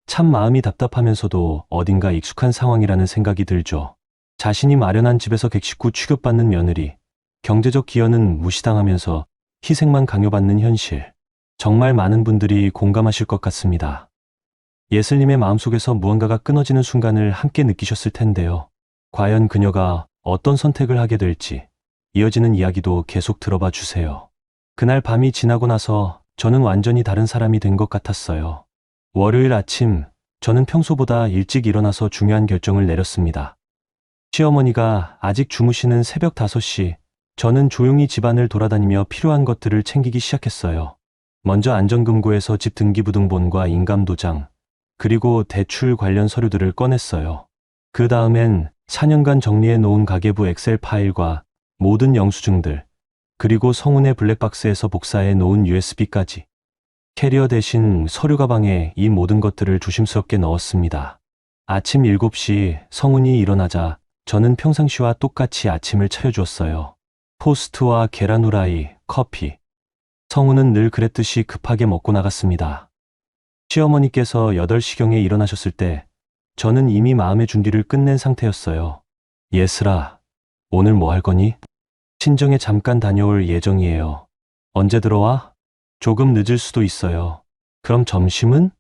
참 마음이 답답하면서도 어딘가 익숙한 상황이라는 생각이 들죠. 자신이 마련한 집에서 객식구 취급받는 며느리, 경제적 기여는 무시당하면서 희생만 강요받는 현실. 정말 많은 분들이 공감하실 것 같습니다. 예슬님의 마음속에서 무언가가 끊어지는 순간을 함께 느끼셨을 텐데요. 과연 그녀가 어떤 선택을 하게 될지 이어지는 이야기도 계속 들어봐 주세요. 그날 밤이 지나고 나서 저는 완전히 다른 사람이 된 것 같았어요. 월요일 아침, 저는 평소보다 일찍 일어나서 중요한 결정을 내렸습니다. 시어머니가 아직 주무시는 새벽 5시, 저는 조용히 집안을 돌아다니며 필요한 것들을 챙기기 시작했어요. 먼저 안전금고에서 집 등기부등본과 인감도장, 그리고 대출 관련 서류들을 꺼냈어요. 그 다음엔 4년간 정리해 놓은 가계부 엑셀 파일과 모든 영수증들, 그리고 성운의 블랙박스에서 복사해 놓은 USB까지. 캐리어 대신 서류 가방에 이 모든 것들을 조심스럽게 넣었습니다. 아침 7시 성운이 일어나자 저는 평상시와 똑같이 아침을 차려주었어요. 토스트와 계란 후라이, 커피. 성운은 늘 그랬듯이 급하게 먹고 나갔습니다. 시어머니께서 8시경에 일어나셨을 때 저는 이미 마음의 준비를 끝낸 상태였어요. 예슬아, 오늘 뭐 할 거니? 친정에 잠깐 다녀올 예정이에요. 언제 들어와? 조금 늦을 수도 있어요. 그럼 점심은?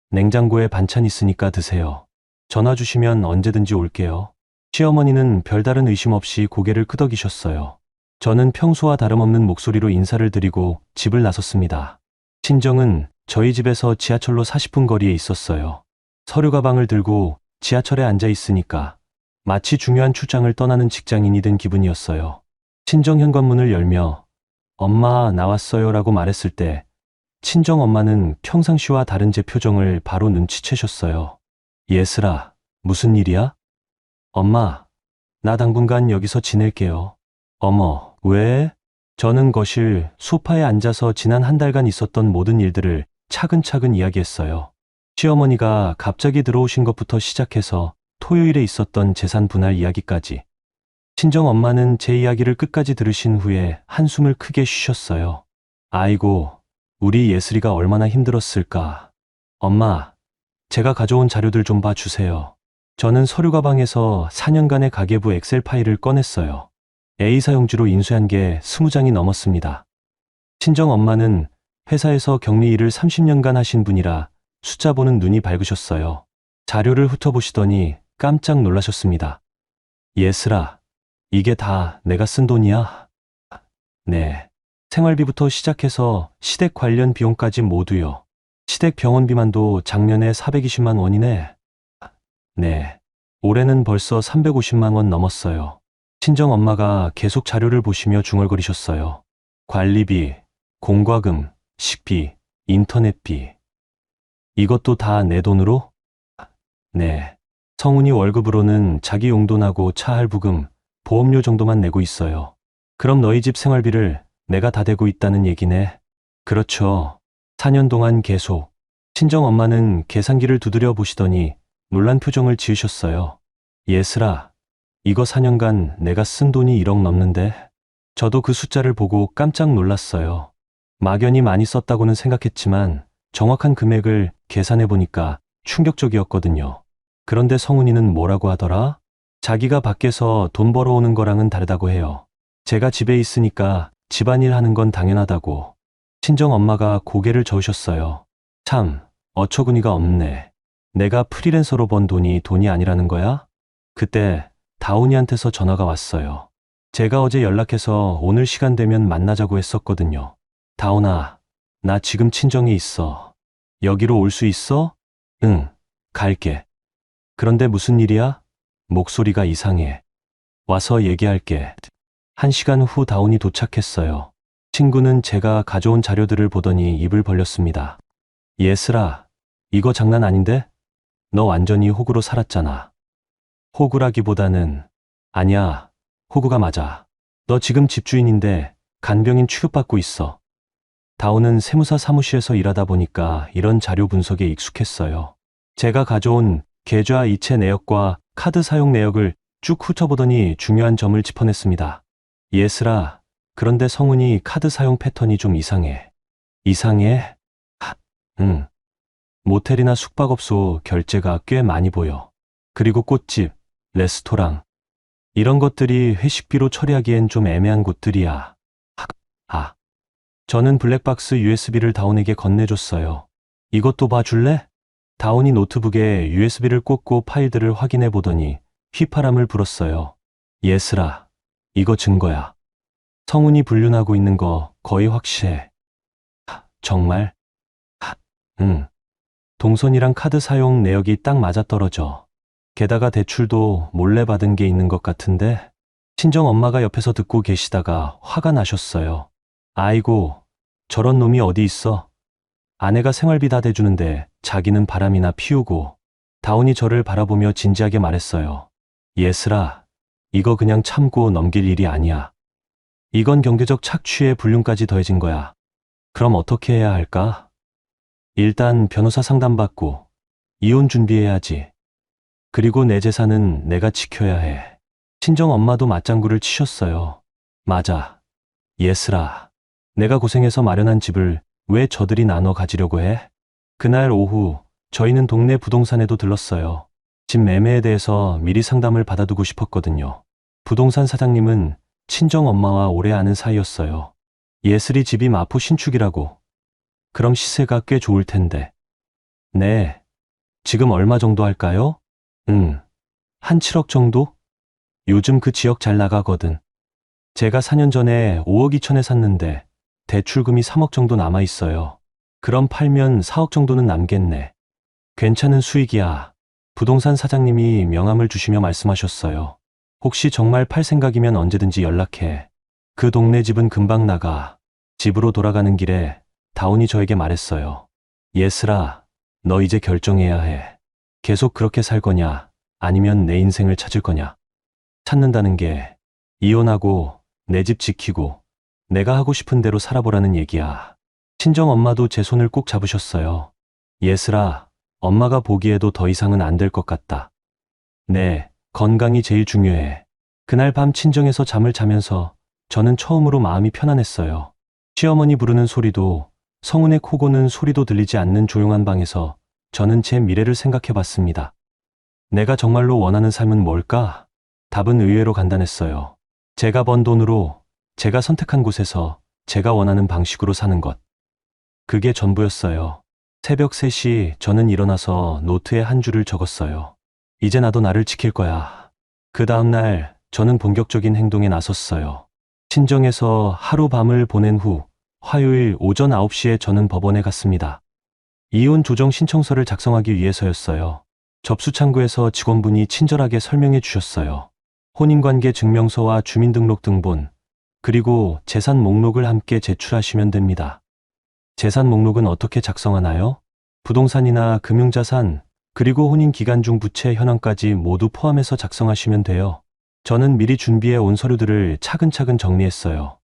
냉장고에 반찬 있으니까 드세요. 전화 주시면 언제든지 올게요. 시어머니는 별다른 의심 없이 고개를 끄덕이셨어요. 저는 평소와 다름없는 목소리로 인사를 드리고 집을 나섰습니다. 친정은 저희 집에서 지하철로 40분 거리에 있었어요. 서류 가방을 들고 지하철에 앉아 있으니까 마치 중요한 출장을 떠나는 직장인이 된 기분이었어요. 친정 현관문을 열며 엄마 나왔어요 라고 말했을 때 친정 엄마는 평상시와 다른 제 표정을 바로 눈치채셨어요. 예슬아, 무슨 일이야? 엄마, 나 당분간 여기서 지낼게요. 어머, 왜? 저는 거실 소파에 앉아서 지난 한 달간 있었던 모든 일들을 차근차근 이야기했어요. 시어머니가 갑자기 들어오신 것부터 시작해서 토요일에 있었던 재산 분할 이야기까지. 친정 엄마는 제 이야기를 끝까지 들으신 후에 한숨을 크게 쉬셨어요. 아이고, 우리 예슬이가 얼마나 힘들었을까. 엄마, 제가 가져온 자료들 좀 봐주세요. 저는 서류 가방에서 4년간의 가계부 엑셀 파일을 꺼냈어요. A사용지로 인쇄한 게 20장이 넘었습니다. 친정 엄마는 회사에서 격리 일을 30년간 하신 분이라 숫자 보는 눈이 밝으셨어요. 자료를 훑어보시더니 깜짝 놀라셨습니다. 예슬아, 이게 다 내가 쓴 돈이야? 네. 생활비부터 시작해서 시댁 관련 비용까지 모두요. 시댁 병원비만도 작년에 420만 원이네. 네. 올해는 벌써 350만 원 넘었어요. 친정 엄마가 계속 자료를 보시며 중얼거리셨어요. 관리비, 공과금, 식비, 인터넷비. 이것도 다 내 돈으로? 네. 성훈이 월급으로는 자기 용돈하고 차 할부금, 보험료 정도만 내고 있어요. 그럼 너희 집 생활비를 내가 다 대고 있다는 얘기네. 그렇죠. 4년 동안 계속. 친정 엄마는 계산기를 두드려 보시더니 놀란 표정을 지으셨어요. 예슬아, 이거 4년간 내가 쓴 돈이 1억 넘는데? 저도 그 숫자를 보고 깜짝 놀랐어요. 막연히 많이 썼다고는 생각했지만 정확한 금액을 계산해 보니까 충격적이었거든요. 그런데 성훈이는 뭐라고 하더라? 자기가 밖에서 돈 벌어오는 거랑은 다르다고 해요. 제가 집에 있으니까 집안일 하는 건 당연하다고. 친정 엄마가 고개를 저으셨어요. 참, 어처구니가 없네. 내가 프리랜서로 번 돈이 아니라는 거야? 그때 다운이한테서 전화가 왔어요. 제가 어제 연락해서 오늘 시간 되면 만나자고 했었거든요. 다운아, 나 지금 친정에 있어. 여기로 올 수 있어? 응, 갈게. 그런데 무슨 일이야? 목소리가 이상해. 와서 얘기할게. 1시간 후 다운이 도착했어요. 친구는 제가 가져온 자료들을 보더니 입을 벌렸습니다. 예슬아, 이거 장난 아닌데? 너 완전히 호구로 살았잖아. 호구라기보다는 아니야, 호구가 맞아. 너 지금 집주인인데 간병인 취급받고 있어. 다운은 세무사 사무실에서 일하다 보니까 이런 자료 분석에 익숙했어요. 제가 가져온 계좌 이체 내역과 카드 사용 내역을 쭉 훑어보더니 중요한 점을 짚어냈습니다. 예슬아, 그런데 성훈이 카드 사용 패턴이 좀 이상해. 이상해? 응. 모텔이나 숙박업소 결제가 꽤 많이 보여. 그리고 꽃집, 레스토랑. 이런 것들이 회식비로 처리하기엔 좀 애매한 곳들이야. 저는 블랙박스 USB를 다운에게 건네줬어요. 이것도 봐줄래? 다운이 노트북에 USB를 꽂고 파일들을 확인해 보더니 휘파람을 불었어요. 예슬아, 이거 증거야. 성훈이 불륜하고 있는 거 거의 확실해. 정말? 응. 동선이랑 카드 사용 내역이 딱 맞아떨어져. 게다가 대출도 몰래 받은 게 있는 것 같은데? 친정 엄마가 옆에서 듣고 계시다가 화가 나셨어요. 아이고, 저런 놈이 어디 있어? 아내가 생활비 다 대주는데 자기는 바람이나 피우고. 다운이 저를 바라보며 진지하게 말했어요. 예슬아, 이거 그냥 참고 넘길 일이 아니야. 이건 경제적 착취에 불륜까지 더해진 거야. 그럼 어떻게 해야 할까? 일단 변호사 상담받고 이혼 준비해야지. 그리고 내 재산은 내가 지켜야 해. 친정 엄마도 맞장구를 치셨어요. 맞아. 예슬아, 내가 고생해서 마련한 집을 왜 저들이 나눠 가지려고 해? 그날 오후 저희는 동네 부동산에도 들렀어요. 집 매매에 대해서 미리 상담을 받아두고 싶었거든요. 부동산 사장님은 친정 엄마와 오래 아는 사이였어요. 예슬이 집이 마포 신축이라고. 그럼 시세가 꽤 좋을 텐데. 네. 지금 얼마 정도 할까요? 한 7억 정도? 요즘 그 지역 잘 나가거든. 제가 4년 전에 5억 2천에 샀는데 대출금이 3억 정도 남아 있어요. 그럼 팔면 4억 정도는 남겠네. 괜찮은 수익이야. 부동산 사장님이 명함을 주시며 말씀하셨어요. 혹시 정말 팔 생각이면 언제든지 연락해. 그 동네 집은 금방 나가. 집으로 돌아가는 길에 다운이 저에게 말했어요. 예슬아, 너 이제 결정해야 해. 계속 그렇게 살 거냐, 아니면 내 인생을 찾을 거냐. 찾는다는 게 이혼하고 내 집 지키고 내가 하고 싶은 대로 살아보라는 얘기야. 친정 엄마도 제 손을 꼭 잡으셨어요. 예슬아, 엄마가 보기에도 더 이상은 안 될 것 같다. 네, 건강이 제일 중요해. 그날 밤 친정에서 잠을 자면서 저는 처음으로 마음이 편안했어요. 시어머니 부르는 소리도, 성은의 코 고는 소리도 들리지 않는 조용한 방에서 저는 제 미래를 생각해 봤습니다. 내가 정말로 원하는 삶은 뭘까? 답은 의외로 간단했어요. 제가 번 돈으로, 제가 선택한 곳에서 제가 원하는 방식으로 사는 것. 그게 전부였어요. 새벽 3시 저는 일어나서 노트에 한 줄을 적었어요. 이제 나도 나를 지킬 거야. 그 다음날 저는 본격적인 행동에 나섰어요. 친정에서 하루 밤을 보낸 후 화요일 오전 9시에 저는 법원에 갔습니다. 이혼 조정 신청서를 작성하기 위해서였어요. 접수 창구에서 직원분이 친절하게 설명해 주셨어요. 혼인관계 증명서와 주민등록등본, 그리고 재산 목록을 함께 제출하시면 됩니다. 재산 목록은 어떻게 작성하나요? 부동산이나 금융자산, 그리고 혼인 기간 중 부채 현황까지 모두 포함해서 작성하시면 돼요. 저는 미리 준비해 온 서류들을 차근차근 정리했어요.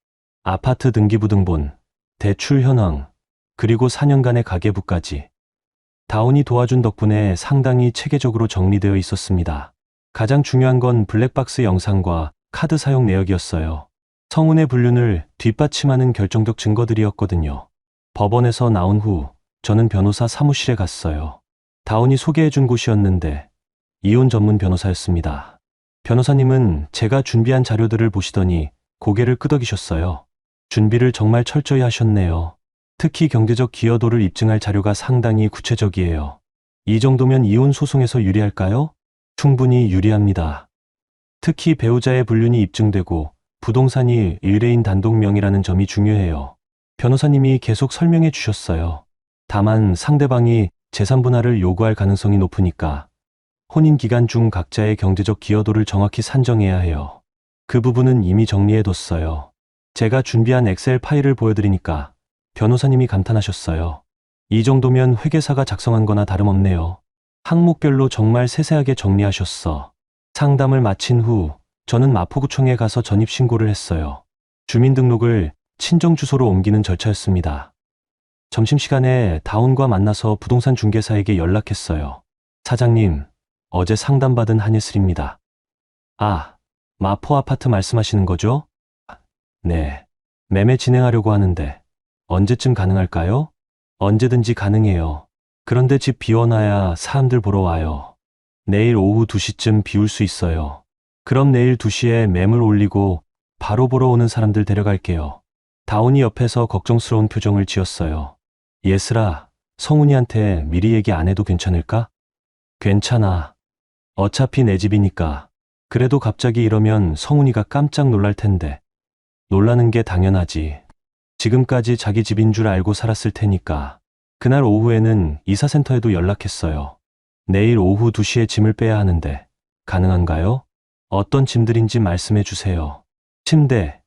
아파트 등기부 등본, 대출 현황, 그리고 4년간의 가계부까지. 다운이 도와준 덕분에 상당히 체계적으로 정리되어 있었습니다. 가장 중요한 건 블랙박스 영상과 카드 사용 내역이었어요. 성운의 불륜을 뒷받침하는 결정적 증거들이었거든요. 법원에서 나온 후 저는 변호사 사무실에 갔어요. 다운이 소개해준 곳이었는데 이혼 전문 변호사였습니다. 변호사님은 제가 준비한 자료들을 보시더니 고개를 끄덕이셨어요. 준비를 정말 철저히 하셨네요. 특히 경제적 기여도를 입증할 자료가 상당히 구체적이에요. 이 정도면 이혼 소송에서 유리할까요? 충분히 유리합니다. 특히 배우자의 불륜이 입증되고 부동산이 의뢰인 단독 명의라는 점이 중요해요. 변호사님이 계속 설명해 주셨어요. 다만 상대방이 재산 분할을 요구할 가능성이 높으니까 혼인 기간 중 각자의 경제적 기여도를 정확히 산정해야 해요. 그 부분은 이미 정리해뒀어요. 제가 준비한 엑셀 파일을 보여드리니까 변호사님이 감탄하셨어요. 이 정도면 회계사가 작성한 거나 다름없네요. 항목별로 정말 세세하게 정리하셨어. 상담을 마친 후 저는 마포구청에 가서 전입신고를 했어요. 주민등록을 친정 주소로 옮기는 절차였습니다. 점심시간에 다운과 만나서 부동산 중개사에게 연락했어요. 사장님, 어제 상담받은 한예슬입니다. 아, 마포 아파트 말씀하시는 거죠? 네. 매매 진행하려고 하는데 언제쯤 가능할까요? 언제든지 가능해요. 그런데 집 비워놔야 사람들 보러 와요. 내일 오후 2시쯤 비울 수 있어요. 그럼 내일 2시에 매물 올리고 바로 보러 오는 사람들 데려갈게요. 다운이 옆에서 걱정스러운 표정을 지었어요. 예슬아, 성훈이한테 미리 얘기 안 해도 괜찮을까? 괜찮아. 어차피 내 집이니까. 그래도 갑자기 이러면 성훈이가 깜짝 놀랄 텐데. 놀라는 게 당연하지. 지금까지 자기 집인 줄 알고 살았을 테니까. 그날 오후에는 이사센터에도 연락했어요. 내일 오후 2시에 짐을 빼야 하는데 가능한가요? 어떤 짐들인지 말씀해 주세요. 침대,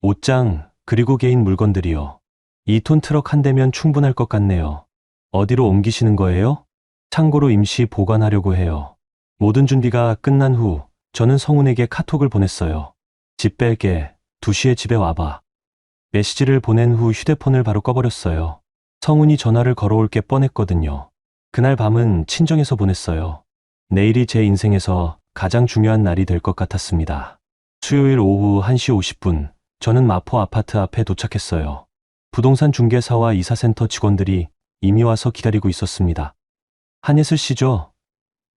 옷장, 그리고 개인 물건들이요. 2톤 트럭 한 대면 충분할 것 같네요. 어디로 옮기시는 거예요? 창고로 임시 보관하려고 해요. 모든 준비가 끝난 후 저는 성훈에게 카톡을 보냈어요. 집 뺄게. 2시에 집에 와봐. 메시지를 보낸 후 휴대폰을 바로 꺼버렸어요. 성훈이 전화를 걸어올 게 뻔했거든요. 그날 밤은 친정에서 보냈어요. 내일이 제 인생에서 가장 중요한 날이 될 것 같았습니다. 수요일 오후 1시 50분, 저는 마포 아파트 앞에 도착했어요. 부동산 중개사와 이사센터 직원들이 이미 와서 기다리고 있었습니다. 한예슬 씨죠?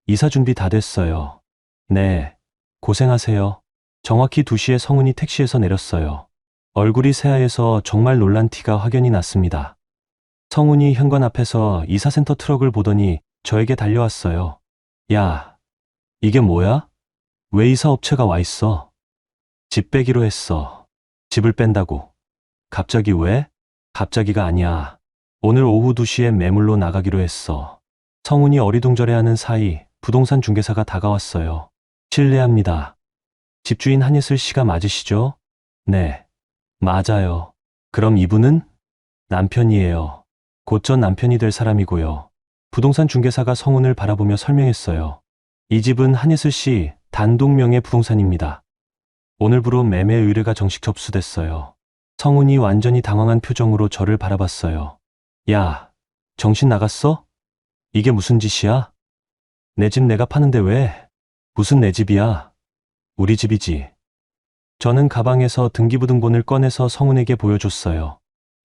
이사 준비 다 됐어요. 네, 고생하세요. 정확히 2시에 성훈이 택시에서 내렸어요. 얼굴이 새하얘서 정말 놀란 티가 확연히 났습니다. 성훈이 현관 앞에서 이사센터 트럭을 보더니 저에게 달려왔어요. 야, 이게 뭐야? 왜 이사업체가 와 있어? 집 빼기로 했어. 집을 뺀다고. 갑자기 왜? 갑자기가 아니야. 오늘 오후 2시에 매물로 나가기로 했어. 성훈이 어리둥절해하는 사이 부동산 중개사가 다가왔어요. 실례합니다. 집주인 한예슬 씨가 맞으시죠? 네, 맞아요. 그럼 이분은? 남편이에요. 곧 전 남편이 될 사람이고요. 부동산 중개사가 성훈을 바라보며 설명했어요. 이 집은 한예슬 씨 단독 명의 부동산입니다. 오늘부로 매매 의뢰가 정식 접수됐어요. 성훈이 완전히 당황한 표정으로 저를 바라봤어요. 야, 정신 나갔어? 이게 무슨 짓이야? 내 집 내가 파는데 왜? 무슨 내 집이야? 우리 집이지. 저는 가방에서 등기부등본을 꺼내서 성훈에게 보여줬어요.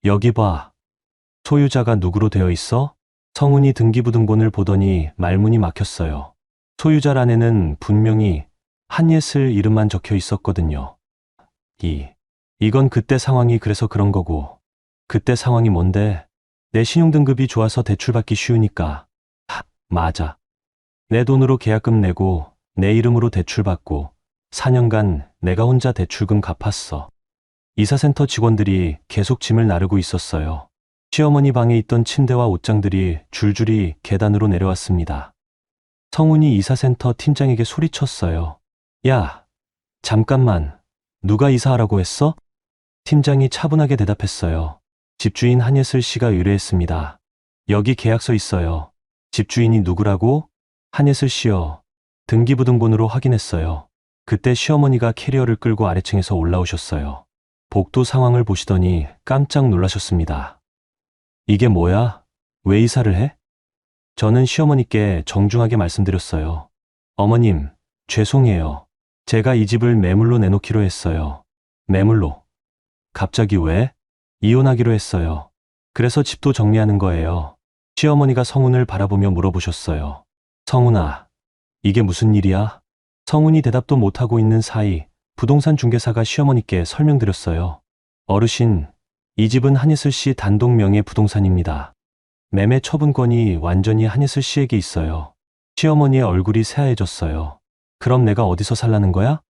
여기 봐. 소유자가 누구로 되어 있어? 성훈이 등기부등본을 보더니 말문이 막혔어요. 소유자란에는 분명히 한예슬 이름만 적혀 있었거든요. 이건 그때 상황이 그래서 그런 거고. 그때 상황이 뭔데? 내 신용등급이 좋아서 대출받기 쉬우니까. 맞아. 내 돈으로 계약금 내고 내 이름으로 대출받고 4년간 내가 혼자 대출금 갚았어. 이사센터 직원들이 계속 짐을 나르고 있었어요. 시어머니 방에 있던 침대와 옷장들이 줄줄이 계단으로 내려왔습니다. 성훈이 이사센터 팀장에게 소리쳤어요. 야, 잠깐만. 누가 이사하라고 했어? 팀장이 차분하게 대답했어요. 집주인 한예슬 씨가 의뢰했습니다. 여기 계약서 있어요. 집주인이 누구라고? 한예슬 씨요. 등기부등본으로 확인했어요. 그때 시어머니가 캐리어를 끌고 아래층에서 올라오셨어요. 복도 상황을 보시더니 깜짝 놀라셨습니다. 이게 뭐야? 왜 이사를 해? 저는 시어머니께 정중하게 말씀드렸어요. 어머님, 죄송해요. 제가 이 집을 매물로 내놓기로 했어요. 매물로? 갑자기 왜? 이혼하기로 했어요. 그래서 집도 정리하는 거예요. 시어머니가 성훈을 바라보며 물어보셨어요. 성훈아, 이게 무슨 일이야? 성훈이 대답도 못하고 있는 사이 부동산 중개사가 시어머니께 설명드렸어요. 어르신, 이 집은 한예슬 씨 단독 명의 부동산입니다. 매매 처분권이 완전히 한예슬 씨에게 있어요. 시어머니의 얼굴이 새하얘졌어요. 그럼 내가 어디서 살라는 거야?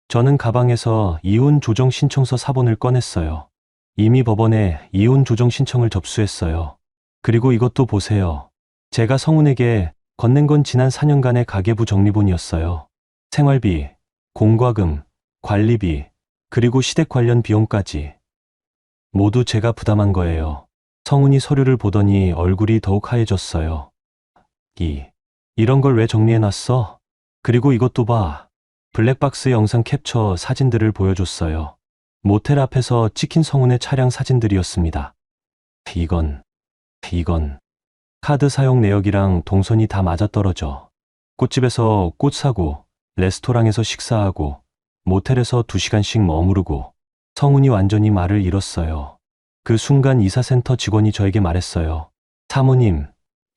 저는 가방에서 이혼 조정 신청서 사본을 꺼냈어요. 이미 법원에 이혼 조정 신청을 접수했어요. 그리고 이것도 보세요. 제가 성훈에게 건넨 건 지난 4년간의 가계부 정리본이었어요. 생활비, 공과금, 관리비, 그리고 시댁 관련 비용까지. 모두 제가 부담한 거예요. 성훈이 서류를 보더니 얼굴이 더욱 하얘졌어요. 이런 걸 왜 정리해놨어? 그리고 이것도 봐. 블랙박스 영상 캡처 사진들을 보여줬어요. 모텔 앞에서 찍힌 성훈의 차량 사진들이었습니다. 이건 카드 사용 내역이랑 동선이 다 맞아떨어져. 꽃집에서 꽃 사고, 레스토랑에서 식사하고, 모텔에서 2시간씩 머무르고. 성훈이 완전히 말을 잃었어요. 그 순간 이사센터 직원이 저에게 말했어요. 사모님,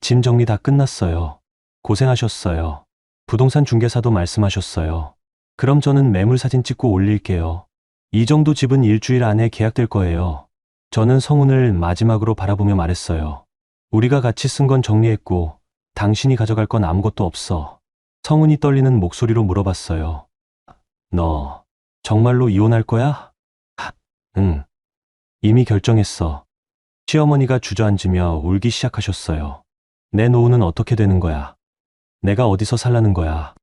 짐 정리 다 끝났어요. 고생하셨어요. 부동산 중개사도 말씀하셨어요. 그럼 저는 매물 사진 찍고 올릴게요. 이 정도 집은 일주일 안에 계약될 거예요. 저는 성훈을 마지막으로 바라보며 말했어요. 우리가 같이 쓴 건 정리했고 당신이 가져갈 건 아무것도 없어. 성훈이 떨리는 목소리로 물어봤어요. 너 정말로 이혼할 거야? 응. 이미 결정했어. 시어머니가 주저앉으며 울기 시작하셨어요. 내 노후는 어떻게 되는 거야? 내가 어디서 살라는 거야?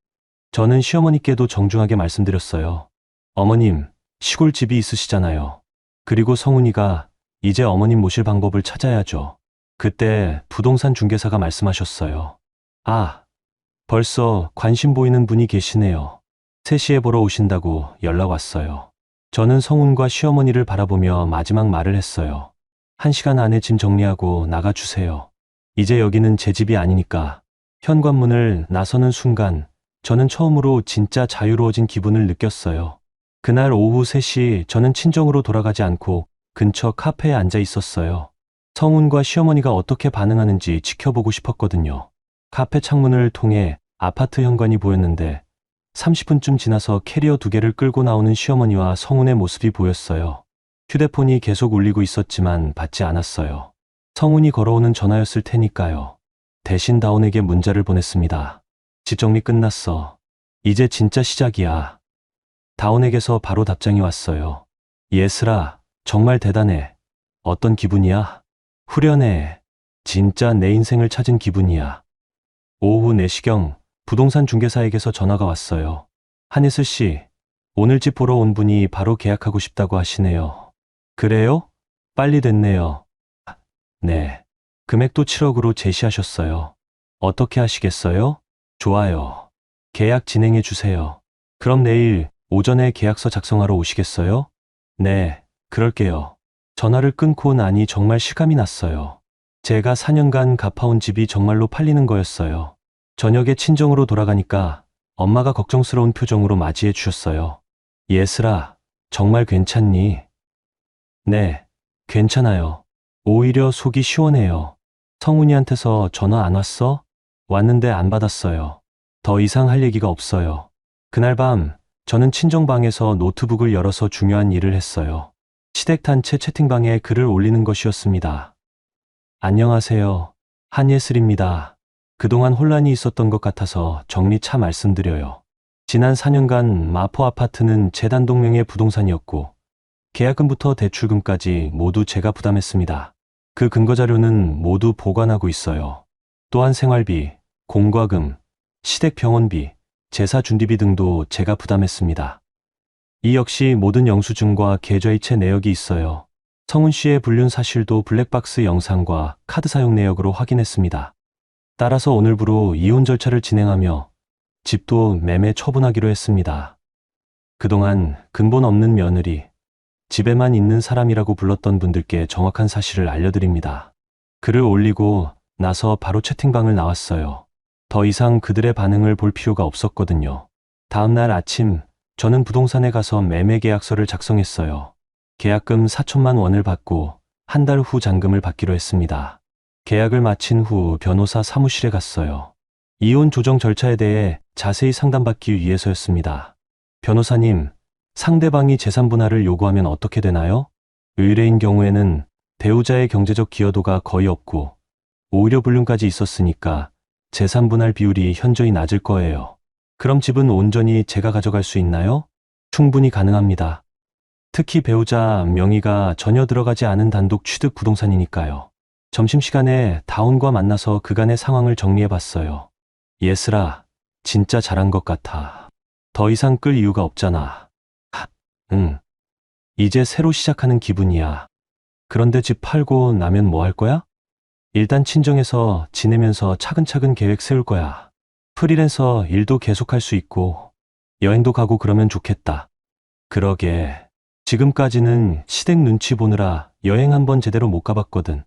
저는 시어머니께도 정중하게 말씀드렸어요. 어머님, 시골집이 있으시잖아요. 그리고 성훈이가 이제 어머님 모실 방법을 찾아야죠. 그때 부동산 중개사가 말씀하셨어요. 아, 벌써 관심 보이는 분이 계시네요. 3시에 보러 오신다고 연락 왔어요. 저는 성훈과 시어머니를 바라보며 마지막 말을 했어요. 1시간 안에 짐 정리하고 나가주세요. 이제 여기는 제 집이 아니니까. 현관문을 나서는 순간 저는 처음으로 진짜 자유로워진 기분을 느꼈어요. 그날 오후 3시 저는 친정으로 돌아가지 않고 근처 카페에 앉아 있었어요. 성훈과 시어머니가 어떻게 반응하는지 지켜보고 싶었거든요. 카페 창문을 통해 아파트 현관이 보였는데 30분쯤 지나서 캐리어 2개를 끌고 나오는 시어머니와 성훈의 모습이 보였어요. 휴대폰이 계속 울리고 있었지만 받지 않았어요. 성훈이 걸어오는 전화였을 테니까요. 대신 다온에게 문자를 보냈습니다. 집 정리 끝났어. 이제 진짜 시작이야. 다온에게서 바로 답장이 왔어요. 예슬아, 정말 대단해. 어떤 기분이야? 후련해. 진짜 내 인생을 찾은 기분이야. 오후 4시경 부동산 중개사에게서 전화가 왔어요. 한예슬 씨, 오늘 집 보러 온 분이 바로 계약하고 싶다고 하시네요. 그래요? 빨리 됐네요. 네. 금액도 7억으로 제시하셨어요. 어떻게 하시겠어요? 좋아요. 계약 진행해 주세요. 그럼 내일 오전에 계약서 작성하러 오시겠어요? 네, 그럴게요. 전화를 끊고 나니 정말 실감이 났어요. 제가 4년간 갚아온 집이 정말로 팔리는 거였어요. 저녁에 친정으로 돌아가니까 엄마가 걱정스러운 표정으로 맞이해 주셨어요. 예슬아, 정말 괜찮니? 네, 괜찮아요. 오히려 속이 시원해요. 성훈이한테서 전화 안 왔어? 왔는데 안 받았어요. 더 이상 할 얘기가 없어요. 그날 밤 저는 친정방에서 노트북을 열어서 중요한 일을 했어요. 시댁 단체 채팅방에 글을 올리는 것이었습니다. 안녕하세요. 한예슬입니다. 그동안 혼란이 있었던 것 같아서 정리차 말씀드려요. 지난 4년간 마포 아파트는 제 단독명의 부동산이었고 계약금부터 대출금까지 모두 제가 부담했습니다. 그 근거자료는 모두 보관하고 있어요. 또한 생활비, 공과금, 시댁 병원비, 제사 준비비 등도 제가 부담했습니다. 이 역시 모든 영수증과 계좌이체 내역이 있어요. 성훈 씨의 불륜 사실도 블랙박스 영상과 카드 사용 내역으로 확인했습니다. 따라서 오늘부로 이혼 절차를 진행하며 집도 매매 처분하기로 했습니다. 그동안 근본 없는 며느리, 집에만 있는 사람이라고 불렀던 분들께 정확한 사실을 알려드립니다. 글을 올리고 나서 바로 채팅방을 나왔어요. 더 이상 그들의 반응을 볼 필요가 없었거든요. 다음 날 아침 저는 부동산에 가서 매매 계약서를 작성했어요. 계약금 4천만 원을 받고 한 달 후 잔금을 받기로 했습니다. 계약을 마친 후 변호사 사무실에 갔어요. 이혼 조정 절차에 대해 자세히 상담받기 위해서였습니다. 변호사님, 상대방이 재산 분할을 요구하면 어떻게 되나요? 의뢰인 경우에는 배우자의 경제적 기여도가 거의 없고 오히려 불륜까지 있었으니까 재산 분할 비율이 현저히 낮을 거예요. 그럼 집은 온전히 제가 가져갈 수 있나요? 충분히 가능합니다. 특히 배우자 명의가 전혀 들어가지 않은 단독 취득 부동산이니까요. 점심시간에 다온과 만나서 그간의 상황을 정리해봤어요. 예슬아, 진짜 잘한 것 같아. 더 이상 끌 이유가 없잖아. 응. 이제 새로 시작하는 기분이야. 그런데 집 팔고 나면 뭐 할 거야? 일단 친정에서 지내면서 차근차근 계획 세울 거야. 프리랜서 일도 계속할 수 있고 여행도 가고 그러면 좋겠다. 그러게. 지금까지는 시댁 눈치 보느라 여행 한번 제대로 못 가봤거든.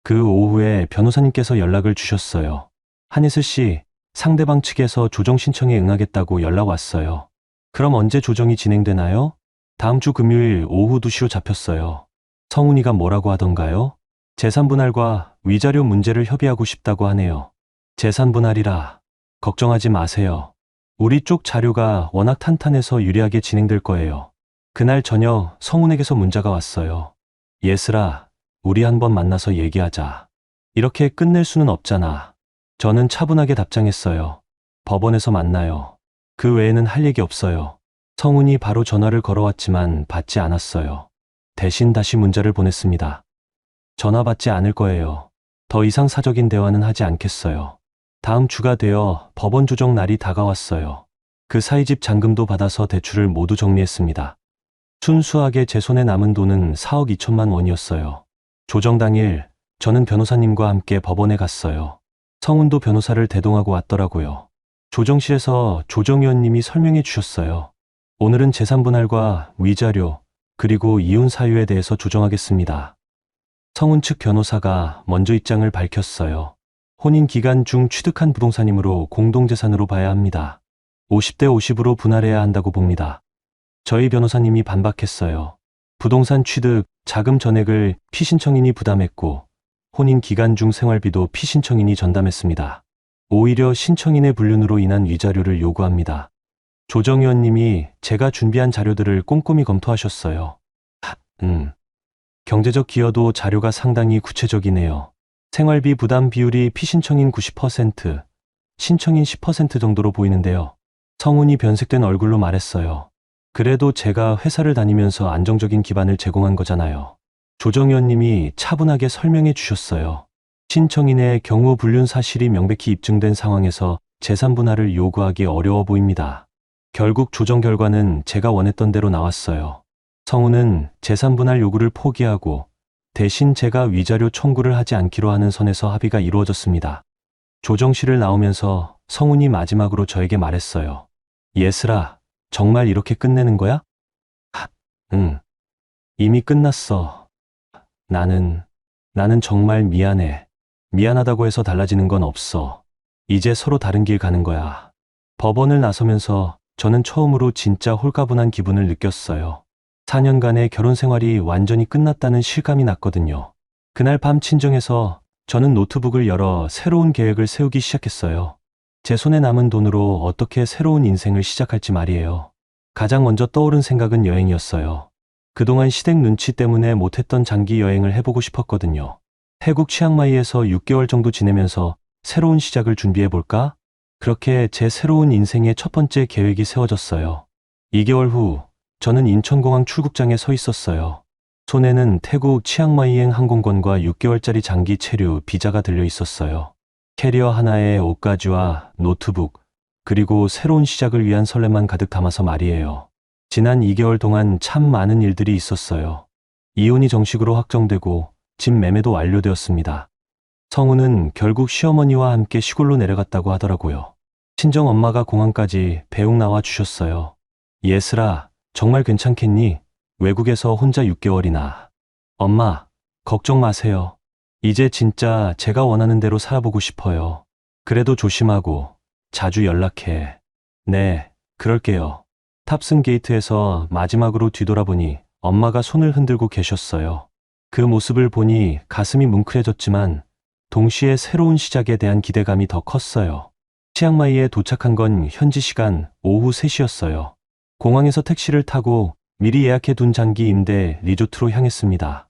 그 오후에 변호사님께서 연락을 주셨어요. 한예슬 씨, 상대방 측에서 조정 신청에 응하겠다고 연락 왔어요. 그럼 언제 조정이 진행되나요? 다음 주 금요일 오후 2시로 잡혔어요. 성훈이가 뭐라고 하던가요? 재산 분할과 위자료 문제를 협의하고 싶다고 하네요. 재산 분할이라 걱정하지 마세요. 우리 쪽 자료가 워낙 탄탄해서 유리하게 진행될 거예요. 그날 저녁 성훈에게서 문자가 왔어요. 예슬아, 우리 한번 만나서 얘기하자. 이렇게 끝낼 수는 없잖아. 저는 차분하게 답장했어요. 법원에서 만나요. 그 외에는 할 얘기 없어요. 성훈이 바로 전화를 걸어왔지만 받지 않았어요. 대신 다시 문자를 보냈습니다. 전화 받지 않을 거예요. 더 이상 사적인 대화는 하지 않겠어요. 다음 주가 되어 법원 조정 날이 다가왔어요. 그 사이 집 잔금도 받아서 대출을 모두 정리했습니다. 순수하게 제 손에 남은 돈은 4억 2천만 원이었어요. 조정 당일 저는 변호사님과 함께 법원에 갔어요. 성훈도 변호사를 대동하고 왔더라고요. 조정실에서 조정위원님이 설명해 주셨어요. 오늘은 재산분할과 위자료 그리고 이혼 사유에 대해서 조정하겠습니다. 성훈 측 변호사가 먼저 입장을 밝혔어요. 혼인 기간 중 취득한 부동산이므로 공동재산으로 봐야 합니다. 50대 50으로 분할해야 한다고 봅니다. 저희 변호사님이 반박했어요. 부동산 취득, 자금 전액을 피신청인이 부담했고 혼인 기간 중 생활비도 피신청인이 전담했습니다. 오히려 신청인의 불륜으로 인한 위자료를 요구합니다. 조정위원님이 제가 준비한 자료들을 꼼꼼히 검토하셨어요. 경제적 기여도 자료가 상당히 구체적이네요. 생활비 부담 비율이 피신청인 90%, 신청인 10% 정도로 보이는데요. 성훈이 변색된 얼굴로 말했어요. 그래도 제가 회사를 다니면서 안정적인 기반을 제공한 거잖아요. 조정 의원님이 차분하게 설명해 주셨어요. 신청인의 경우 불륜 사실이 명백히 입증된 상황에서 재산 분할을 요구하기 어려워 보입니다. 결국 조정 결과는 제가 원했던 대로 나왔어요. 성훈은 재산 분할 요구를 포기하고 대신 제가 위자료 청구를 하지 않기로 하는 선에서 합의가 이루어졌습니다. 조정실을 나오면서 성훈이 마지막으로 저에게 말했어요. 예슬아, 정말 이렇게 끝내는 거야? 응. 이미 끝났어. 나는 정말 미안해. 미안하다고 해서 달라지는 건 없어. 이제 서로 다른 길 가는 거야. 법원을 나서면서 저는 처음으로 진짜 홀가분한 기분을 느꼈어요. 4년간의 결혼 생활이 완전히 끝났다는 실감이 났거든요. 그날 밤 친정에서 저는 노트북을 열어 새로운 계획을 세우기 시작했어요. 제 손에 남은 돈으로 어떻게 새로운 인생을 시작할지 말이에요. 가장 먼저 떠오른 생각은 여행이었어요. 그동안 시댁 눈치 때문에 못했던 장기 여행을 해보고 싶었거든요. 태국 치앙마이에서 6개월 정도 지내면서 새로운 시작을 준비해볼까? 그렇게 제 새로운 인생의 첫 번째 계획이 세워졌어요. 2개월 후 저는 인천공항 출국장에 서 있었어요. 손에는 태국 치앙마이행 항공권과 6개월짜리 장기 체류 비자가 들려 있었어요. 캐리어 하나에 옷가지와 노트북, 그리고 새로운 시작을 위한 설렘만 가득 담아서 말이에요. 지난 2개월 동안 참 많은 일들이 있었어요. 이혼이 정식으로 확정되고 집 매매도 완료되었습니다. 성우는 결국 시어머니와 함께 시골로 내려갔다고 하더라고요. 친정 엄마가 공항까지 배웅 나와 주셨어요. 예슬아, 정말 괜찮겠니? 외국에서 혼자 6개월이나. 엄마, 걱정 마세요. 이제 진짜 제가 원하는 대로 살아보고 싶어요. 그래도 조심하고 자주 연락해. 네, 그럴게요. 탑승 게이트에서 마지막으로 뒤돌아보니 엄마가 손을 흔들고 계셨어요. 그 모습을 보니 가슴이 뭉클해졌지만 동시에 새로운 시작에 대한 기대감이 더 컸어요. 치앙마이에 도착한 건 현지 시간 오후 3시였어요. 공항에서 택시를 타고 미리 예약해 둔 장기 임대 리조트로 향했습니다.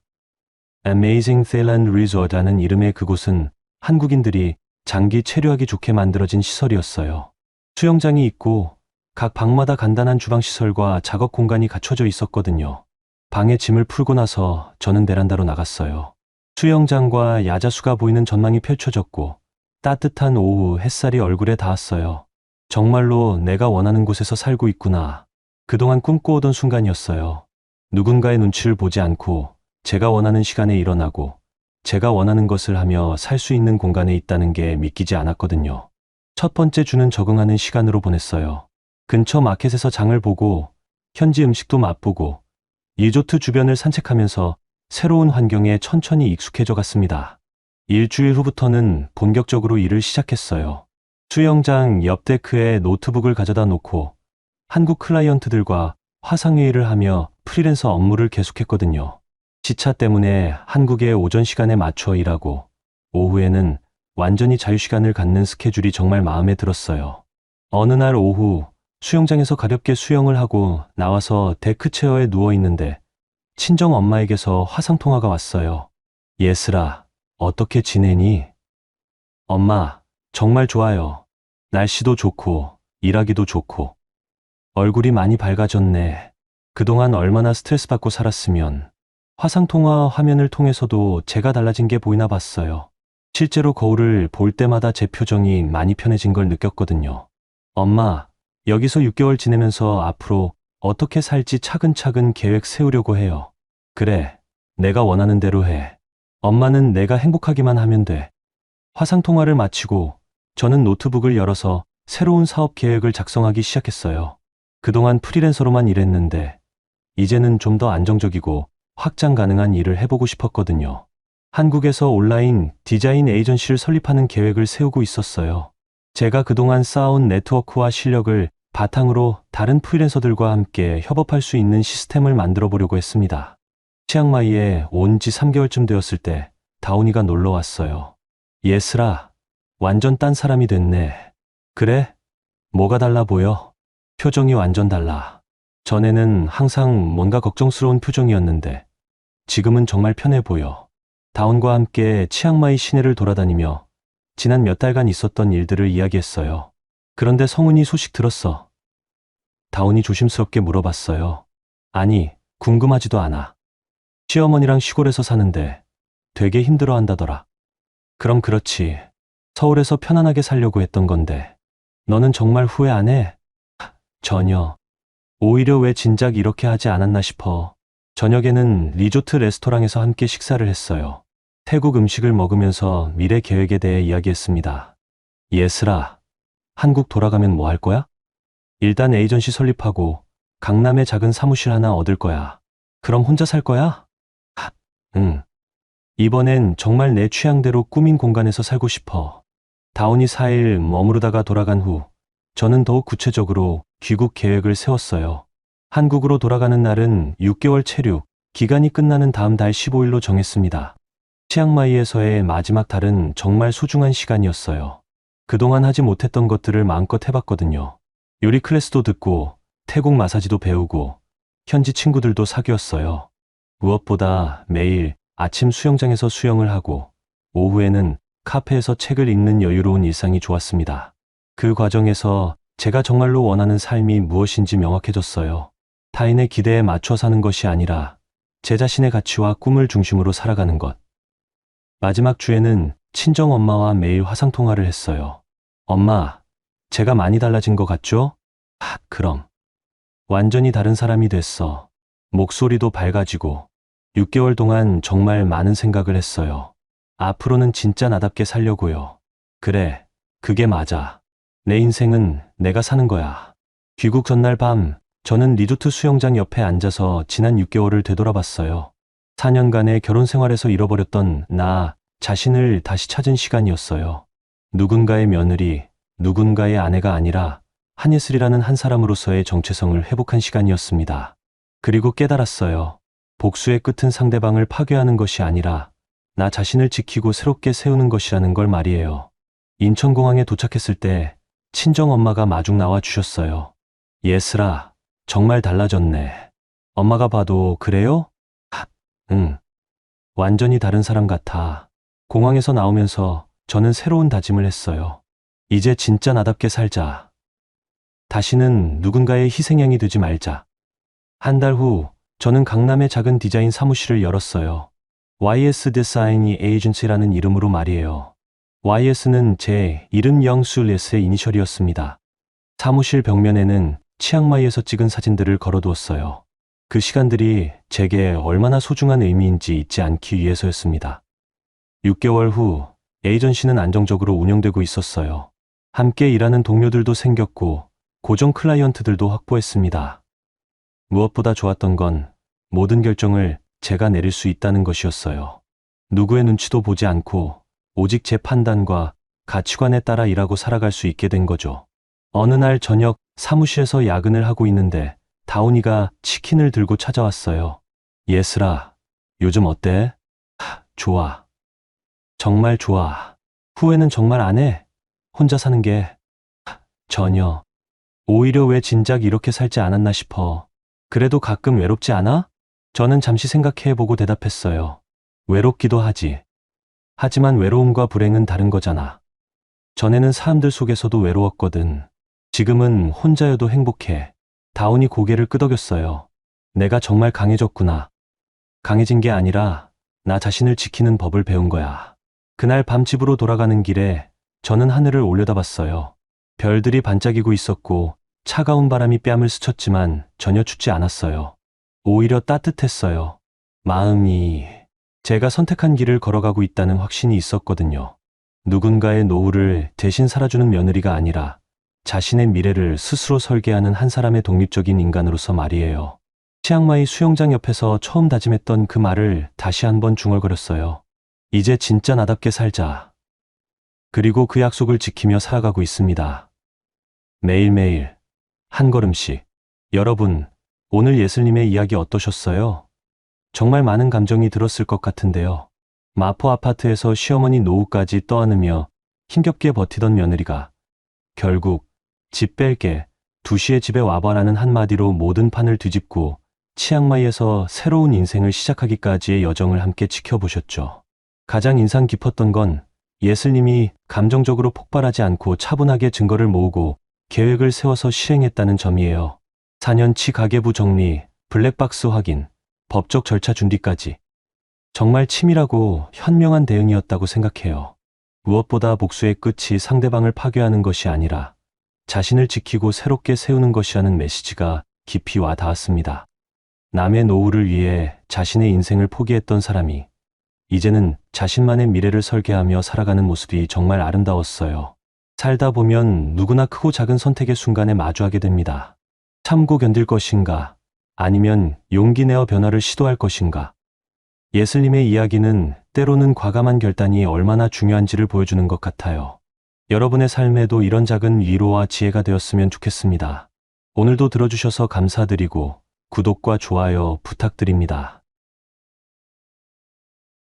Amazing Thailand Resort라는 이름의 그곳은 한국인들이 장기 체류하기 좋게 만들어진 시설이었어요. 수영장이 있고 각 방마다 간단한 주방시설과 작업 공간이 갖춰져 있었거든요. 방에 짐을 풀고 나서 저는 베란다로 나갔어요. 수영장과 야자수가 보이는 전망이 펼쳐졌고 따뜻한 오후 햇살이 얼굴에 닿았어요. 정말로 내가 원하는 곳에서 살고 있구나. 그동안 꿈꿔오던 순간이었어요. 누군가의 눈치를 보지 않고 제가 원하는 시간에 일어나고 제가 원하는 것을 하며 살 수 있는 공간에 있다는 게 믿기지 않았거든요. 첫 번째 주는 적응하는 시간으로 보냈어요. 근처 마켓에서 장을 보고 현지 음식도 맛보고 리조트 주변을 산책하면서 새로운 환경에 천천히 익숙해져 갔습니다. 일주일 후부터는 본격적으로 일을 시작했어요. 수영장 옆 데크에 노트북을 가져다 놓고 한국 클라이언트들과 화상회의를 하며 프리랜서 업무를 계속했거든요. 시차 때문에 한국의 오전 시간에 맞춰 일하고 오후에는 완전히 자유시간을 갖는 스케줄이 정말 마음에 들었어요. 어느 날 오후 수영장에서 가볍게 수영을 하고 나와서 데크체어에 누워 있는데 친정 엄마에게서 화상통화가 왔어요. 예슬아, 어떻게 지내니? 엄마, 정말 좋아요. 날씨도 좋고 일하기도 좋고 얼굴이 많이 밝아졌네. 그동안 얼마나 스트레스 받고 살았으면. 화상통화 화면을 통해서도 제가 달라진 게 보이나 봤어요. 실제로 거울을 볼 때마다 제 표정이 많이 편해진 걸 느꼈거든요. 엄마, 여기서 6개월 지내면서 앞으로 어떻게 살지 차근차근 계획 세우려고 해요. 그래, 내가 원하는 대로 해. 엄마는 내가 행복하기만 하면 돼. 화상통화를 마치고 저는 노트북을 열어서 새로운 사업 계획을 작성하기 시작했어요. 그동안 프리랜서로만 일했는데 이제는 좀 더 안정적이고 확장 가능한 일을 해보고 싶었거든요. 한국에서 온라인 디자인 에이전시를 설립하는 계획을 세우고 있었어요. 제가 그동안 쌓아온 네트워크와 실력을 바탕으로 다른 프리랜서들과 함께 협업할 수 있는 시스템을 만들어 보려고 했습니다. 치앙마이에 온 지 3개월쯤 되었을 때 다운이가 놀러 왔어요. 예슬아, 완전 딴 사람이 됐네. 그래? 뭐가 달라 보여? 표정이 완전 달라. 전에는 항상 뭔가 걱정스러운 표정이었는데 지금은 정말 편해 보여. 다운과 함께 치앙마이 시내를 돌아다니며 지난 몇 달간 있었던 일들을 이야기했어요. 그런데 성훈이 소식 들었어. 다운이 조심스럽게 물어봤어요. 아니, 궁금하지도 않아. 시어머니랑 시골에서 사는데 되게 힘들어한다더라. 그럼 그렇지. 서울에서 편안하게 살려고 했던 건데. 너는 정말 후회 안 해? 전혀. 오히려 왜 진작 이렇게 하지 않았나 싶어. 저녁에는 리조트 레스토랑에서 함께 식사를 했어요. 태국 음식을 먹으면서 미래 계획에 대해 이야기했습니다. 예슬아, 한국 돌아가면 뭐 할 거야? 일단 에이전시 설립하고 강남에 작은 사무실 하나 얻을 거야. 그럼 혼자 살 거야? 응. 이번엔 정말 내 취향대로 꾸민 공간에서 살고 싶어. 다운이 4일 머무르다가 돌아간 후 저는 더욱 구체적으로 귀국 계획을 세웠어요. 한국으로 돌아가는 날은 6개월 체류, 기간이 끝나는 다음 달 15일로 정했습니다. 치앙마이에서의 마지막 달은 정말 소중한 시간이었어요. 그동안 하지 못했던 것들을 마음껏 해봤거든요. 요리 클래스도 듣고 태국 마사지도 배우고 현지 친구들도 사귀었어요. 무엇보다 매일 아침 수영장에서 수영을 하고 오후에는 카페에서 책을 읽는 여유로운 일상이 좋았습니다. 그 과정에서 제가 정말로 원하는 삶이 무엇인지 명확해졌어요. 타인의 기대에 맞춰 사는 것이 아니라 제 자신의 가치와 꿈을 중심으로 살아가는 것. 마지막 주에는 친정 엄마와 매일 화상통화를 했어요. 엄마, 제가 많이 달라진 것 같죠? 그럼. 완전히 다른 사람이 됐어. 목소리도 밝아지고 6개월 동안 정말 많은 생각을 했어요. 앞으로는 진짜 나답게 살려고요. 그래, 그게 맞아. 내 인생은 내가 사는 거야. 귀국 전날 밤, 저는 리조트 수영장 옆에 앉아서 지난 6개월을 되돌아봤어요. 4년간의 결혼 생활에서 잃어버렸던 나 자신을 다시 찾은 시간이었어요. 누군가의 며느리, 누군가의 아내가 아니라 한예슬이라는 한 사람으로서의 정체성을 회복한 시간이었습니다. 그리고 깨달았어요. 복수의 끝은 상대방을 파괴하는 것이 아니라 나 자신을 지키고 새롭게 세우는 것이라는 걸 말이에요. 인천공항에 도착했을 때 친정 엄마가 마중 나와 주셨어요. 예슬아, 정말 달라졌네. 엄마가 봐도 그래요? 응. 완전히 다른 사람 같아. 공항에서 나오면서 저는 새로운 다짐을 했어요. 이제 진짜 나답게 살자. 다시는 누군가의 희생양이 되지 말자. 한 달 후, 저는 강남의 작은 디자인 사무실을 열었어요. YS 디자인 에이전시라는 이름으로 말이에요. YS는 제 이름 영술리스의 이니셜이었습니다. 사무실 벽면에는 치앙마이에서 찍은 사진들을 걸어두었어요. 그 시간들이 제게 얼마나 소중한 의미인지 잊지 않기 위해서였습니다. 6개월 후 에이전시는 안정적으로 운영되고 있었어요. 함께 일하는 동료들도 생겼고 고정 클라이언트들도 확보했습니다. 무엇보다 좋았던 건 모든 결정을 제가 내릴 수 있다는 것이었어요. 누구의 눈치도 보지 않고 오직 제 판단과 가치관에 따라 일하고 살아갈 수 있게 된 거죠. 어느 날 저녁 사무실에서 야근을 하고 있는데 다운이가 치킨을 들고 찾아왔어요. 예슬아, 요즘 어때? 좋아. 정말 좋아. 후회는 정말 안 해. 혼자 사는 게. 전혀. 오히려 왜 진작 이렇게 살지 않았나 싶어. 그래도 가끔 외롭지 않아? 저는 잠시 생각해보고 대답했어요. 외롭기도 하지. 하지만 외로움과 불행은 다른 거잖아. 전에는 사람들 속에서도 외로웠거든. 지금은 혼자여도 행복해. 다운이 고개를 끄덕였어요. 내가 정말 강해졌구나. 강해진 게 아니라 나 자신을 지키는 법을 배운 거야. 그날 밤 집으로 돌아가는 길에 저는 하늘을 올려다봤어요. 별들이 반짝이고 있었고 차가운 바람이 뺨을 스쳤지만 전혀 춥지 않았어요. 오히려 따뜻했어요. 마음이 제가 선택한 길을 걸어가고 있다는 확신이 있었거든요. 누군가의 노후를 대신 살아주는 며느리가 아니라 자신의 미래를 스스로 설계하는 한 사람의 독립적인 인간으로서 말이에요. 치앙마이 수영장 옆에서 처음 다짐했던 그 말을 다시 한번 중얼거렸어요. 이제 진짜 나답게 살자. 그리고 그 약속을 지키며 살아가고 있습니다. 매일매일 한 걸음씩. 여러분, 오늘 예슬님의 이야기 어떠셨어요? 정말 많은 감정이 들었을 것 같은데요. 마포 아파트에서 시어머니 노후까지 떠안으며 힘겹게 버티던 며느리가 결국 집 뺄게 2시에 집에 와봐라는 한마디로 모든 판을 뒤집고 치앙마이에서 새로운 인생을 시작하기까지의 여정을 함께 지켜보셨죠. 가장 인상 깊었던 건 예슬님이 감정적으로 폭발하지 않고 차분하게 증거를 모으고 계획을 세워서 실행했다는 점이에요. 4년치 가계부 정리, 블랙박스 확인, 법적 절차 준비까지. 정말 치밀하고 현명한 대응이었다고 생각해요. 무엇보다 복수의 끝이 상대방을 파괴하는 것이 아니라 자신을 지키고 새롭게 세우는 것이라는 메시지가 깊이 와 닿았습니다. 남의 노후를 위해 자신의 인생을 포기했던 사람이 이제는 자신만의 미래를 설계하며 살아가는 모습이 정말 아름다웠어요. 살다 보면 누구나 크고 작은 선택의 순간에 마주하게 됩니다. 참고 견딜 것인가? 아니면 용기 내어 변화를 시도할 것인가? 예슬님의 이야기는 때로는 과감한 결단이 얼마나 중요한지를 보여주는 것 같아요. 여러분의 삶에도 이런 작은 위로와 지혜가 되었으면 좋겠습니다. 오늘도 들어주셔서 감사드리고 구독과 좋아요 부탁드립니다.